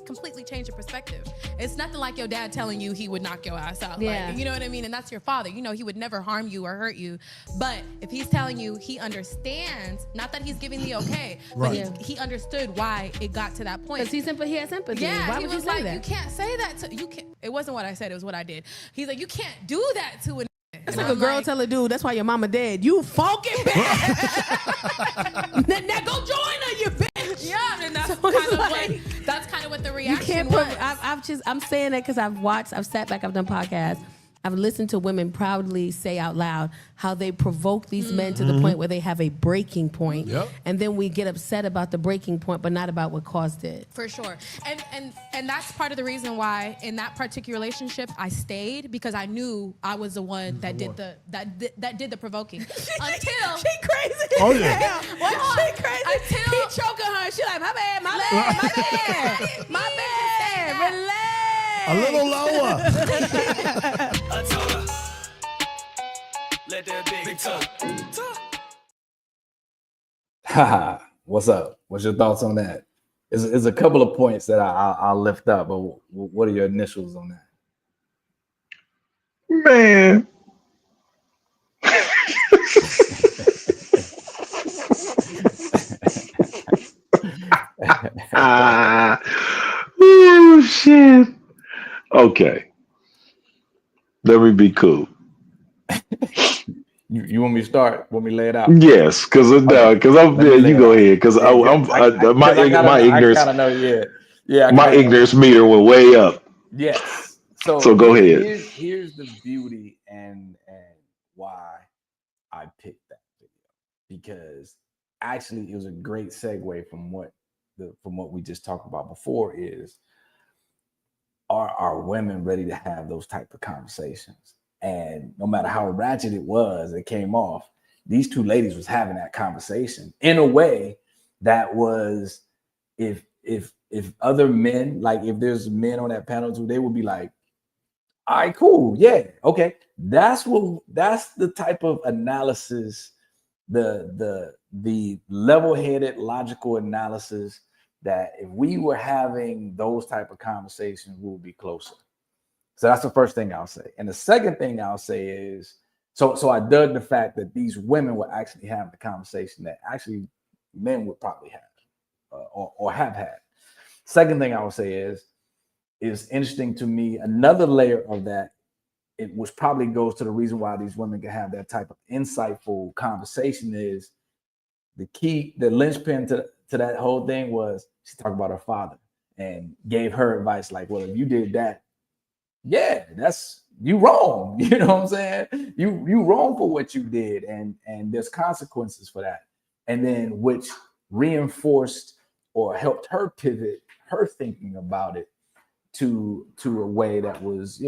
completely changed your perspective. It's nothing like your dad telling you he would knock your ass out. Yeah. Like, you know what I mean? And that's your father. You know, he would never harm you or hurt you. But if he's telling you he understands, not that he's giving the okay, but he understood why it got to that point. Because he has empathy. Yeah, why he would was you say like, that? you can't say that to, you can't. It wasn't what I said, it was what I did. He's like, you can't do that to an. It's like a girl tell a dude, that's why your mama dead. You funky bitch. now go join her, you bitch. Yeah, and that's kind of what the reality reaction prov- was. I'm saying that because I've sat back, I've done podcasts. I've listened to women proudly say out loud how they provoke these men to the point where they have a breaking point. Yep. And then we get upset about the breaking point, but not about what caused it. For sure. And that's part of the reason why in that particular relationship I stayed, because I knew I was the one that did the provoking. Until She crazy. Oh, yeah. She crazy. Until He choking her. She like, my bad. My bad. Relax. A little lower. Let that big talk. Haha, what's up? What's your thoughts on that? It's a couple of points that I'll lift up, but what are your initials on that? Man. Oh shit. Okay. Let me be cool. You want me to start? Want me to lay it out? Yes, because I'm Let me there. lay You it go out. ahead, because my ignorance, I kind of know. Yeah. my ignorance meter went way up. Yes. So go ahead. Here's the beauty and why I picked that video, because actually it was a great segue from what we just talked about before. Is are women ready to have those type of conversations? And no matter how ratchet it came off, these two ladies was having that conversation in a way that was, if other men, like if there's men on that panel too, they would be like, all right, cool, yeah, okay. That's the type of analysis, the level-headed, logical analysis that if we were having those type of conversations, we would be closer. So that's the first thing I'll say. And the second thing I'll say is, so I dug the fact that these women were actually having the conversation that actually men would probably have or have had. Second thing I would say is interesting to me. Another layer of that, it was probably goes to the reason why these women can have that type of insightful conversation, is the linchpin to that whole thing was she talked about her father and gave her advice like, well, if you did that, yeah, that's you wrong. You know what I'm saying? You wrong for what you did, and there's consequences for that. And then which reinforced or helped her pivot her thinking about it to a way that was,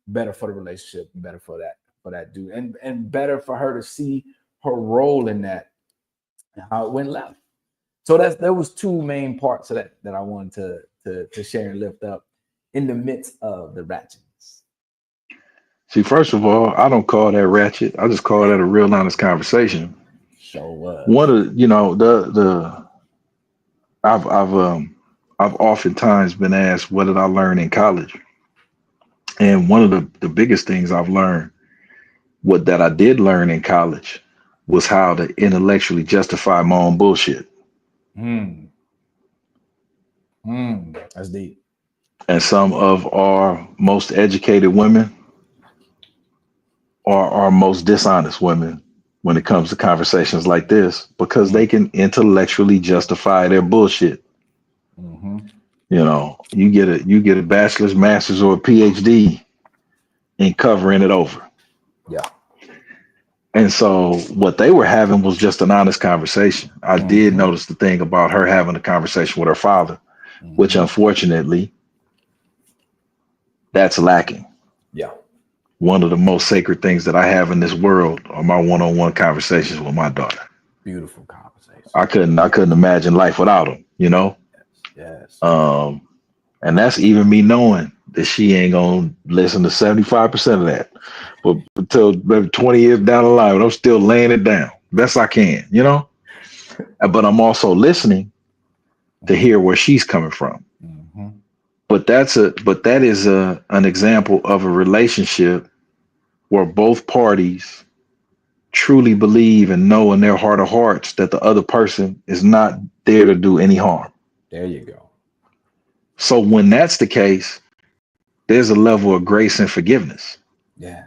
better for the relationship and better for that dude, and better for her to see her role in that and how it went left. So there was two main parts of that I wanted to share and lift up in the midst of the ratchetness. See, first of all, I don't call that ratchet. I just call that a real honest conversation. So one of I've oftentimes been asked, what did I learn in college? And one of the biggest things I've learned, that I did learn in college, was how to intellectually justify my own bullshit. That's deep. And some of our most educated women are our most dishonest women when it comes to conversations like this, because they can intellectually justify their bullshit. You get a bachelor's, master's, or a PhD in covering it over. Yeah. And so what they were having was just an honest conversation. I did notice the thing about her having a conversation with her father, which unfortunately, that's lacking. Yeah. One of the most sacred things that I have in this world are my one-on-one conversations with my daughter. Beautiful conversation. I couldn't imagine life without them, Yes. And that's even me knowing that she ain't gonna listen to 75% of that. But until maybe 20 years down the line, I'm still laying it down best I can, But I'm also listening to hear where she's coming from. But that is an example of a relationship where both parties truly believe and know in their heart of hearts that the other person is not there to do any harm. There you go. So when that's the case, there's a level of grace and forgiveness. Yeah.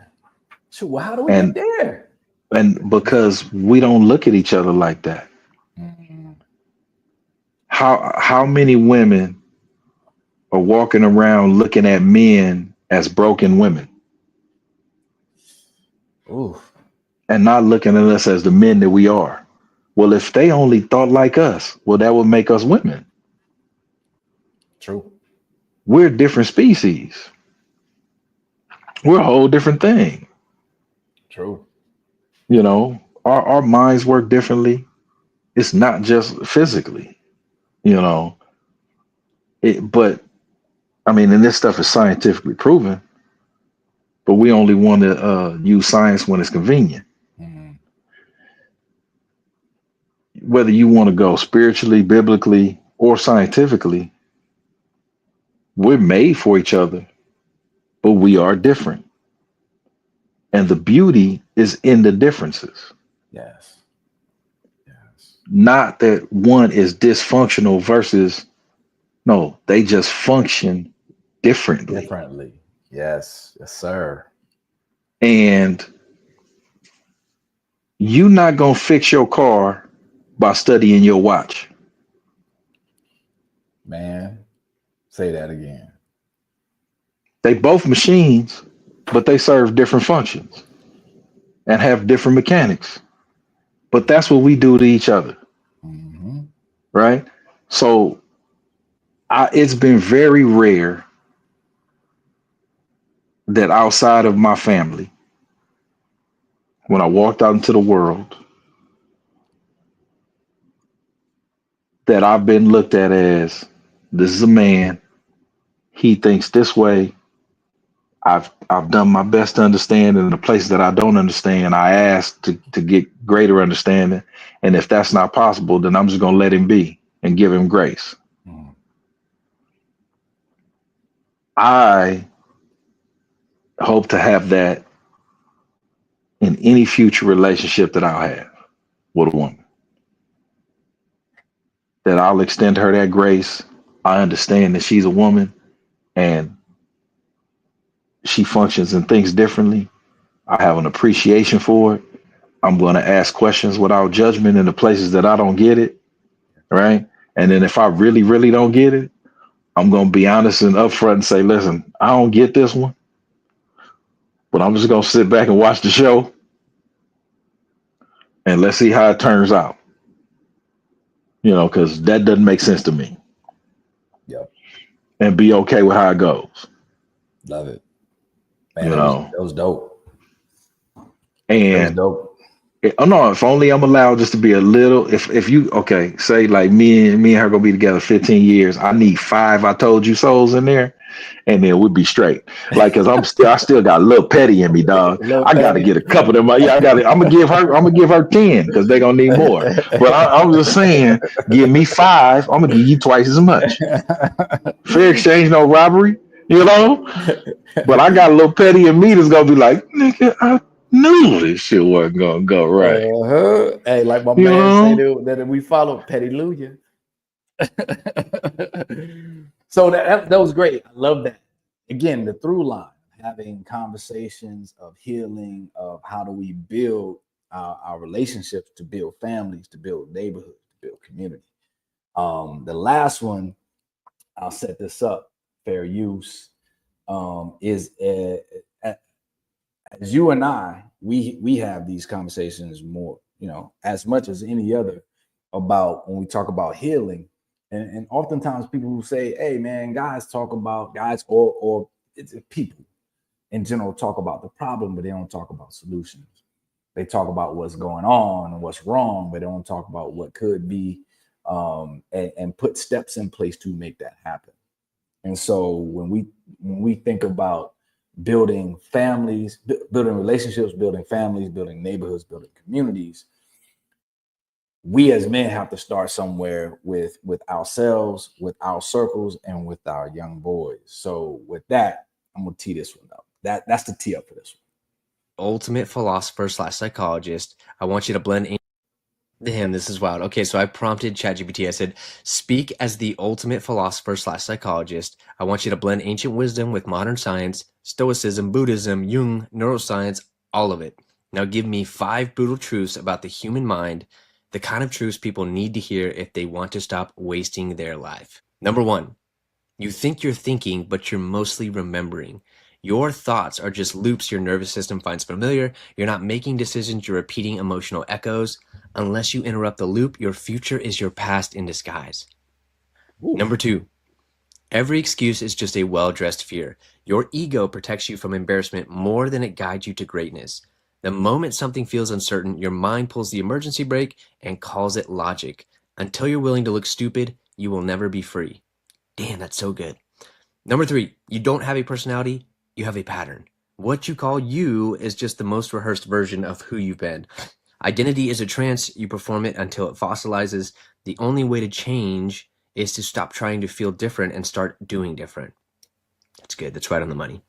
So well, how do we get there? And because we don't look at each other like that. How many women are walking around looking at men as broken women Ooh, and not looking at us as the men that we are. Well, if they only thought like us, well, that would make us women. true. We're a different species. We're a whole different thing. True. You know, our minds work differently. It's not just physically, you know. But I mean, and this stuff is scientifically proven, but we only want to use science when it's convenient. Mhm. Whether you want to go spiritually, biblically, or scientifically, we're made for each other, but we are different. And the beauty is in the differences. Yes. Yes. Not that one is dysfunctional versus, no, they just function differently. Differently. Yes. Yes, sir. And you're not going to fix your car by studying your watch. Man, say that again. They both machines, but they serve different functions and have different mechanics. But that's what we do to each other, Mhm. right? So it's been very rare that outside of my family, when I walked out into the world, that I've been looked at as, this is a man, he thinks this way. I've done my best to understand, and in the places that I don't understand, I ask to get greater understanding. And if that's not possible, then I'm just gonna let him be and give him grace. Mhm. I hope to have that in any future relationship that I'll have with a woman. That I'll extend her that grace. I understand that she's a woman and she functions and thinks differently. I have an appreciation for it. I'm going to ask questions without judgment in the places that I don't get it, right? And then if I really, really don't get it, I'm going to be honest and upfront and say, listen, I don't get this one, but I'm just going to sit back and watch the show and let's see how it turns out. You know, because that doesn't make sense to me. Yep. And be okay with how it goes. Love it. Man, You that know. was dope. That was And dope. oh no, if only I'm allowed just to be a little, if you okay, say like me and her gonna be together 15 years, I need 5 I told you souls in there, and then we'd be straight. Like, cause I still got a little petty in me, dog. Little I gotta petty. get a couple of them. Yeah, I'm gonna give her 10 because they're gonna need more. But I'm just saying, give me 5, I'm gonna give you twice as much. Fair exchange, no robbery, you know? But I got a little petty in me that's gonna be like, nigga, I knew this shit wasn't gonna go right. Hey, like my You man know? said that we follow Petty Luya. So that was great. I love that. Again, the through line, having conversations of healing, of how do we build our relationships to build families, to build neighborhoods, to build community. The last one, I'll set this up, fair use, is as you and I, we have these conversations more, you know, as much as any other about when we talk about healing. And oftentimes people who say, hey man, guys or it's people in general talk about the problem, but they don't talk about solutions. They talk about what's going on and what's wrong, but they don't talk about what could be and put steps in place to make that happen. And so when we think about building families, building relationships, building families, building neighborhoods, building communities, we as men have to start somewhere with ourselves, with our circles, and with our young boys. So with that, I'm gonna tee this one up. That's the tee up for this one. Ultimate philosopher / psychologist. I want you to blend in. Damn, this is wild. Okay, so I prompted ChatGPT. I said, speak as the ultimate philosopher / psychologist. I want you to blend ancient wisdom with modern science, Stoicism, Buddhism, Jung, neuroscience, all of it. Now give me 5 brutal truths about the human mind, the kind of truths people need to hear if they want to stop wasting their life. Number 1, You think you're thinking, but you're mostly remembering. Your thoughts are just loops your nervous system finds familiar. You're not making decisions, you're repeating emotional echoes. Unless you interrupt the loop, your future is your past in disguise. Ooh. Number 2, every excuse is just a well-dressed fear. Your ego protects you from embarrassment more than it guides you to greatness. The moment something feels uncertain, your mind pulls the emergency brake and calls it logic. Until you're willing to look stupid, you will never be free. Damn, that's so good. Number 3, you don't have a personality, you have a pattern. What you call you is just the most rehearsed version of who you've been. Identity is a trance, you perform it until it fossilizes. The only way to change is to stop trying to feel different and start doing different. That's good, that's right on the money.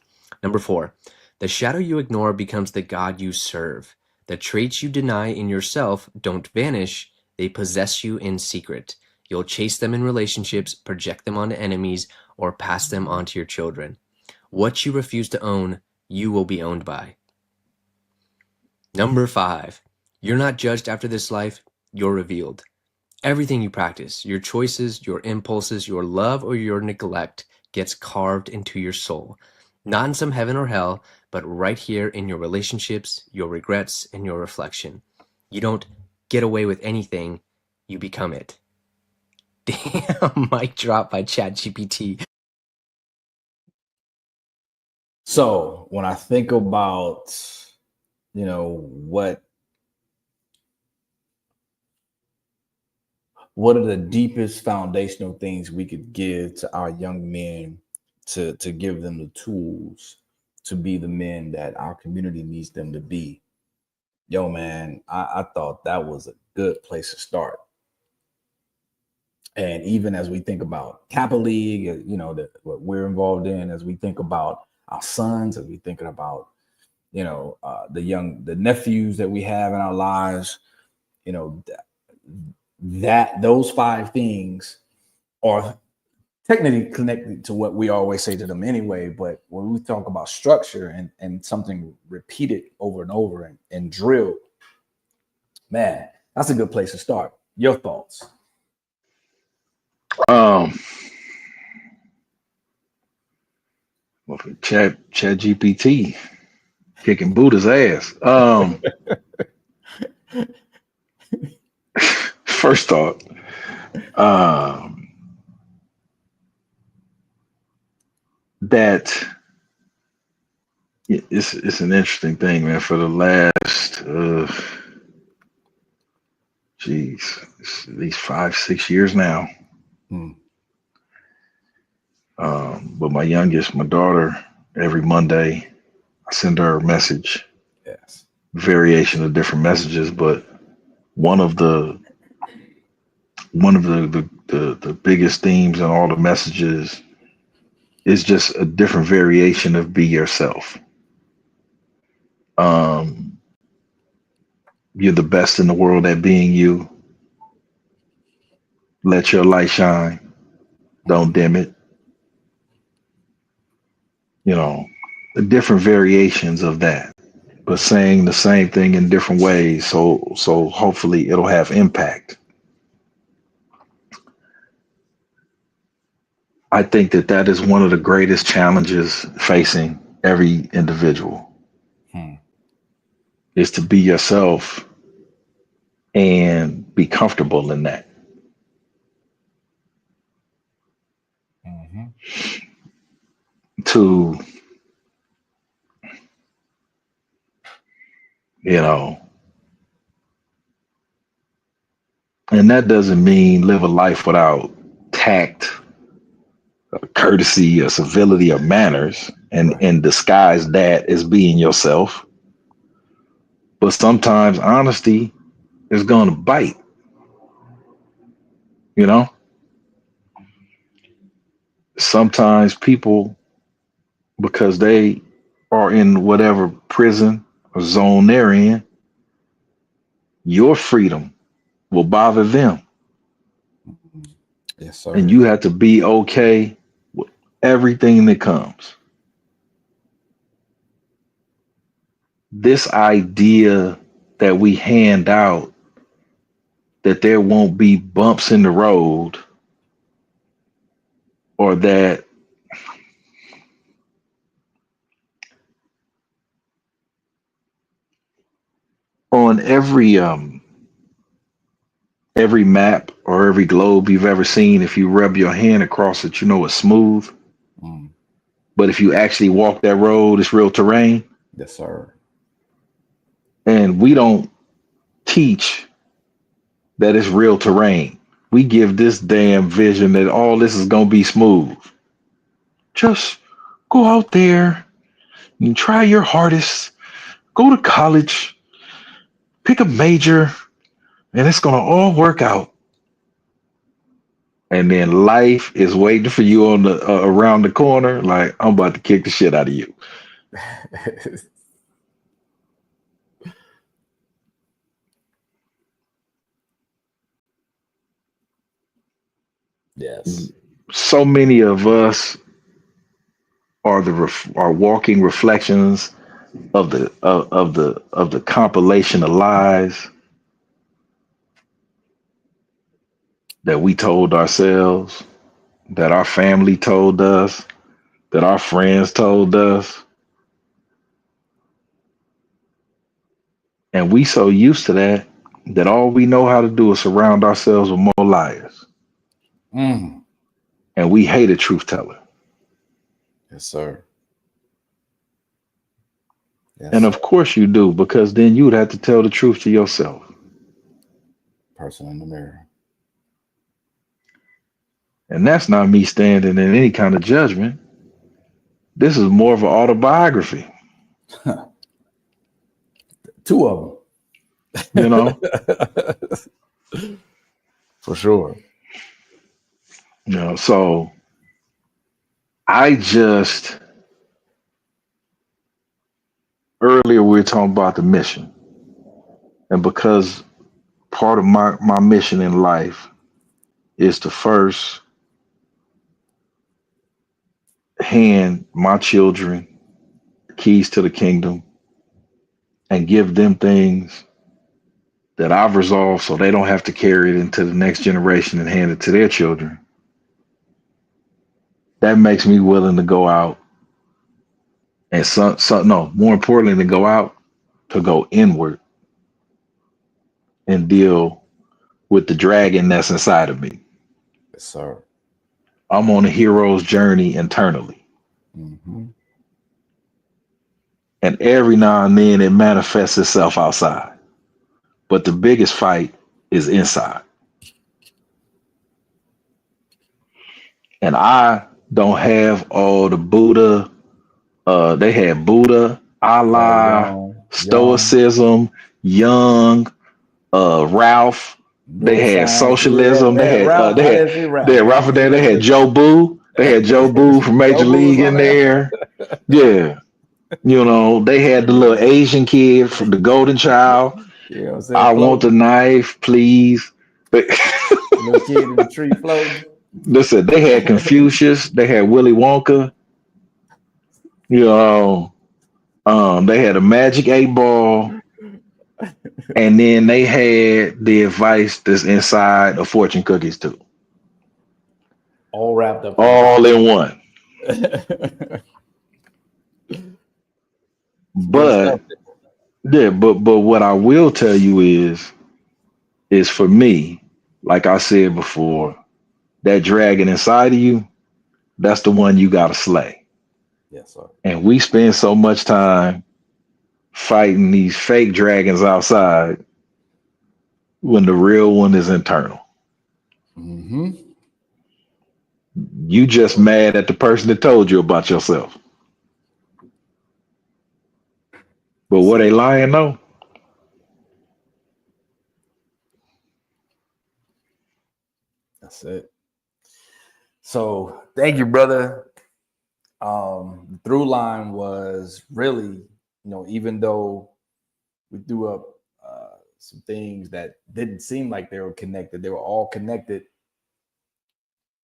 Number 4, the shadow you ignore becomes the God you serve. The traits you deny in yourself don't vanish, they possess you in secret. You'll chase them in relationships, project them onto enemies, or pass them on to your children. What you refuse to own, you will be owned by. Number 5, you're not judged after this life, you're revealed. Everything you practice, your choices, your impulses, your love or your neglect gets carved into your soul. Not in some heaven or hell, but right here in your relationships, your regrets, and your reflection. You don't get away with anything, you become it. Damn, mic drop by ChatGPT. So when I think about, what are the deepest foundational things we could give to our young men to give them the tools to be the men that our community needs them to be? Yo, man, I thought that was a good place to start. And even as we think about Kappa League, what we're involved in, as we think about our sons, as we thinking about, the nephews that we have in our lives, that those 5 things are technically connected to what we always say to them anyway. But when we talk about structure and something repeated over and over and drilled, man, that's a good place to start. Your thoughts? Well, for Chat GPT kicking Buddha's ass. First thought, that it's an interesting thing, man. For the last, it's at least 5-6 years now. But my youngest, my daughter, every Monday, I send her a message. Yes. Variation of different messages, but one of the biggest themes in all the messages is just a different variation of be yourself. You're the best in the world at being you. Let your light shine. Don't dim it. The different variations of that, but saying the same thing in different ways. So hopefully it'll have impact. I think that is one of the greatest challenges facing every individual, is to be yourself and be comfortable in that. To, and that doesn't mean live a life without tact, courtesy, or civility, or manners, and disguise that as being yourself. But sometimes honesty is going to bite. Sometimes people, because they are in whatever prison or zone they're in, your freedom will bother them. Yes, sir. And you have to be okay with everything that comes. This idea that we hand out, that there won't be bumps in the road, or that On every map or every globe you've ever seen, if you rub your hand across it, you know it's smooth. Mm. But if you actually walk that road, it's real terrain. Yes, sir. And we don't teach that it's real terrain. We give this damn vision that all this is gonna be smooth. Just go out there and try your hardest. Go to college, pick a major, and it's gonna all work out. And then life is waiting for you on the around the corner. Like, I'm about to kick the shit out of you. Yes. So many of us are are walking reflections of the compilation of lies that we told ourselves, that our family told us, that our friends told us. And we so used to that all we know how to do is surround ourselves with more liars. Mm. And we hate a truth teller. Yes, sir. Yes, And of course you do, because then you would have to tell the truth to yourself. person in the mirror. And that's not me standing in any kind of judgment. This is more of an autobiography. Two of them. You know? For sure. You know, so I just earlier we were talking about the mission. And because part of my mission in life is to first hand my children keys to the kingdom and give them things that I've resolved so they don't have to carry it into the next generation and hand it to their children. That makes me willing to go out and more importantly than go out, to go inward and deal with the dragon that's inside of me. Yes, sir. I'm on a hero's journey internally. Mm-hmm. And every now and then it manifests itself outside. But the biggest fight is inside. And I don't have all the Buddha. They had Buddha, Allah, Stoicism, Jung, Ralph. They had socialism. They had Ralph. They had Joe Boo. They had Joe Boo from Major League in there. Yeah. You know, they had the little Asian kid from the Golden Child. Yeah, I want the knife, please. Little kid in the tree floating. Listen, they had Confucius. They had Willy Wonka. You know, they had a magic 8-ball. And then they had the advice that's inside of fortune cookies too. All wrapped up. All in one. But what I will tell you is for me, like I said before, that dragon inside of you, that's the one you gotta slay. Yes, sir. And we spend so much time fighting these fake dragons outside when the real one is internal. Mm-hmm. You just mad at the person that told you about yourself. But were they lying though? That's it. So thank you, brother. The through line was really, even though we threw up some things that didn't seem like they were connected, they were all connected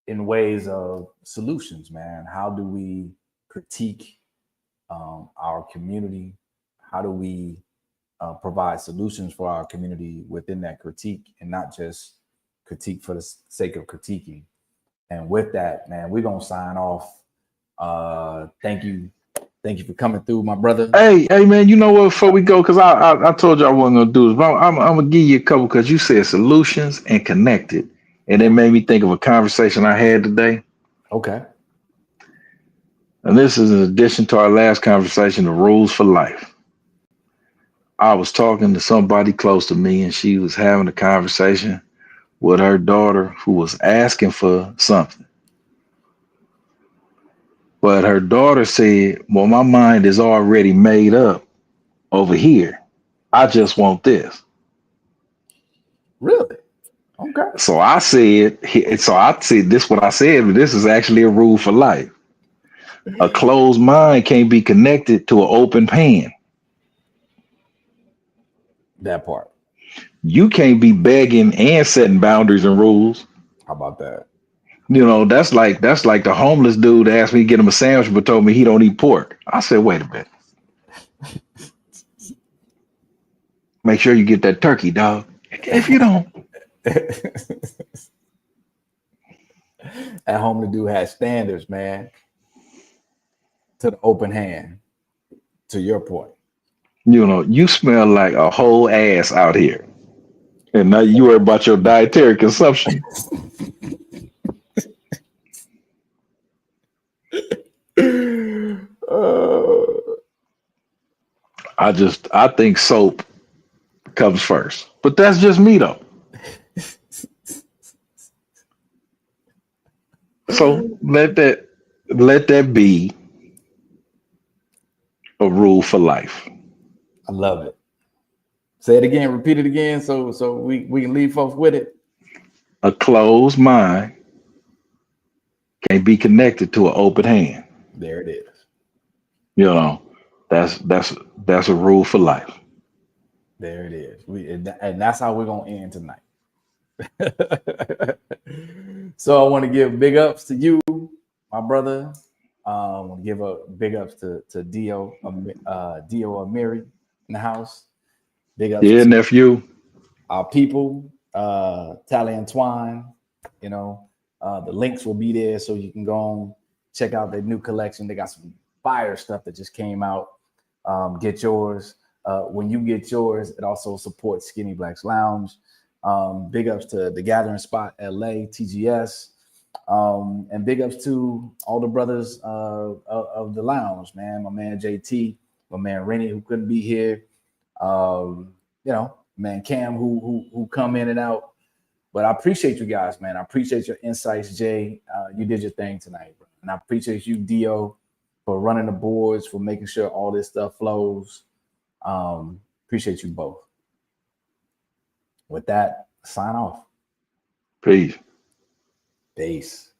in ways of solutions, man. How do we critique our community? How do we provide solutions for our community within that critique, and not just critique for the sake of critiquing? And with that, man, we're going to sign off. Thank you Thank you for coming through, my brother. Hey, man, you know what? Before we go, because I told you I wasn't gonna do this, but I'm gonna give you a couple because you said solutions and connected, and it made me think of a conversation I had today. Okay. And this is in addition to our last conversation, the rules for life. I was talking to somebody close to me, and she was having a conversation with her daughter who was asking for something. But her daughter said, well, my mind is already made up over here. I just want this. Really? Okay. So I said, this is what I said, but this is actually a rule for life. A closed mind can't be connected to an open hand. That part. You can't be begging and setting boundaries and rules. How about that? You know, that's like the homeless dude asked me to get him a sandwich, but told me he don't eat pork. I said, wait a minute. Make sure you get that turkey, dog. If you don't. At home, the dude has standards, man. To the open hand. To your point. You know, you smell like a whole ass out here. And now you worry about your dietary consumption. I think soap comes first. But that's just me though. So let that be a rule for life. I love it. Say it again, repeat it again so we can leave folks with it. A closed mind can't be connected to an open hand. There it is. You know, that's a rule for life. There it is. And that's how we're gonna end tonight. So I want to give big ups to you, my brother. I want to give a big ups to Dio Amiri in the house. Big ups Yeah, to nephew. our people, Tally and Twine. You know, the links will be there so you can go on, check out their new collection. They got some fire stuff that just came out. Get yours. When you get yours, it also supports Skinny Blacks Lounge. Big ups to The Gathering Spot, LA, TGS. And big ups to all the brothers of the lounge, man. My man JT, my man Rennie, who couldn't be here. You know, man Cam, who come in and out. But I appreciate you guys, man. I appreciate your insights, Jay. You did your thing tonight, bro. And I appreciate you, Dio, for running the boards, for making sure all this stuff flows. Appreciate you both. With that, sign off. Peace. Peace.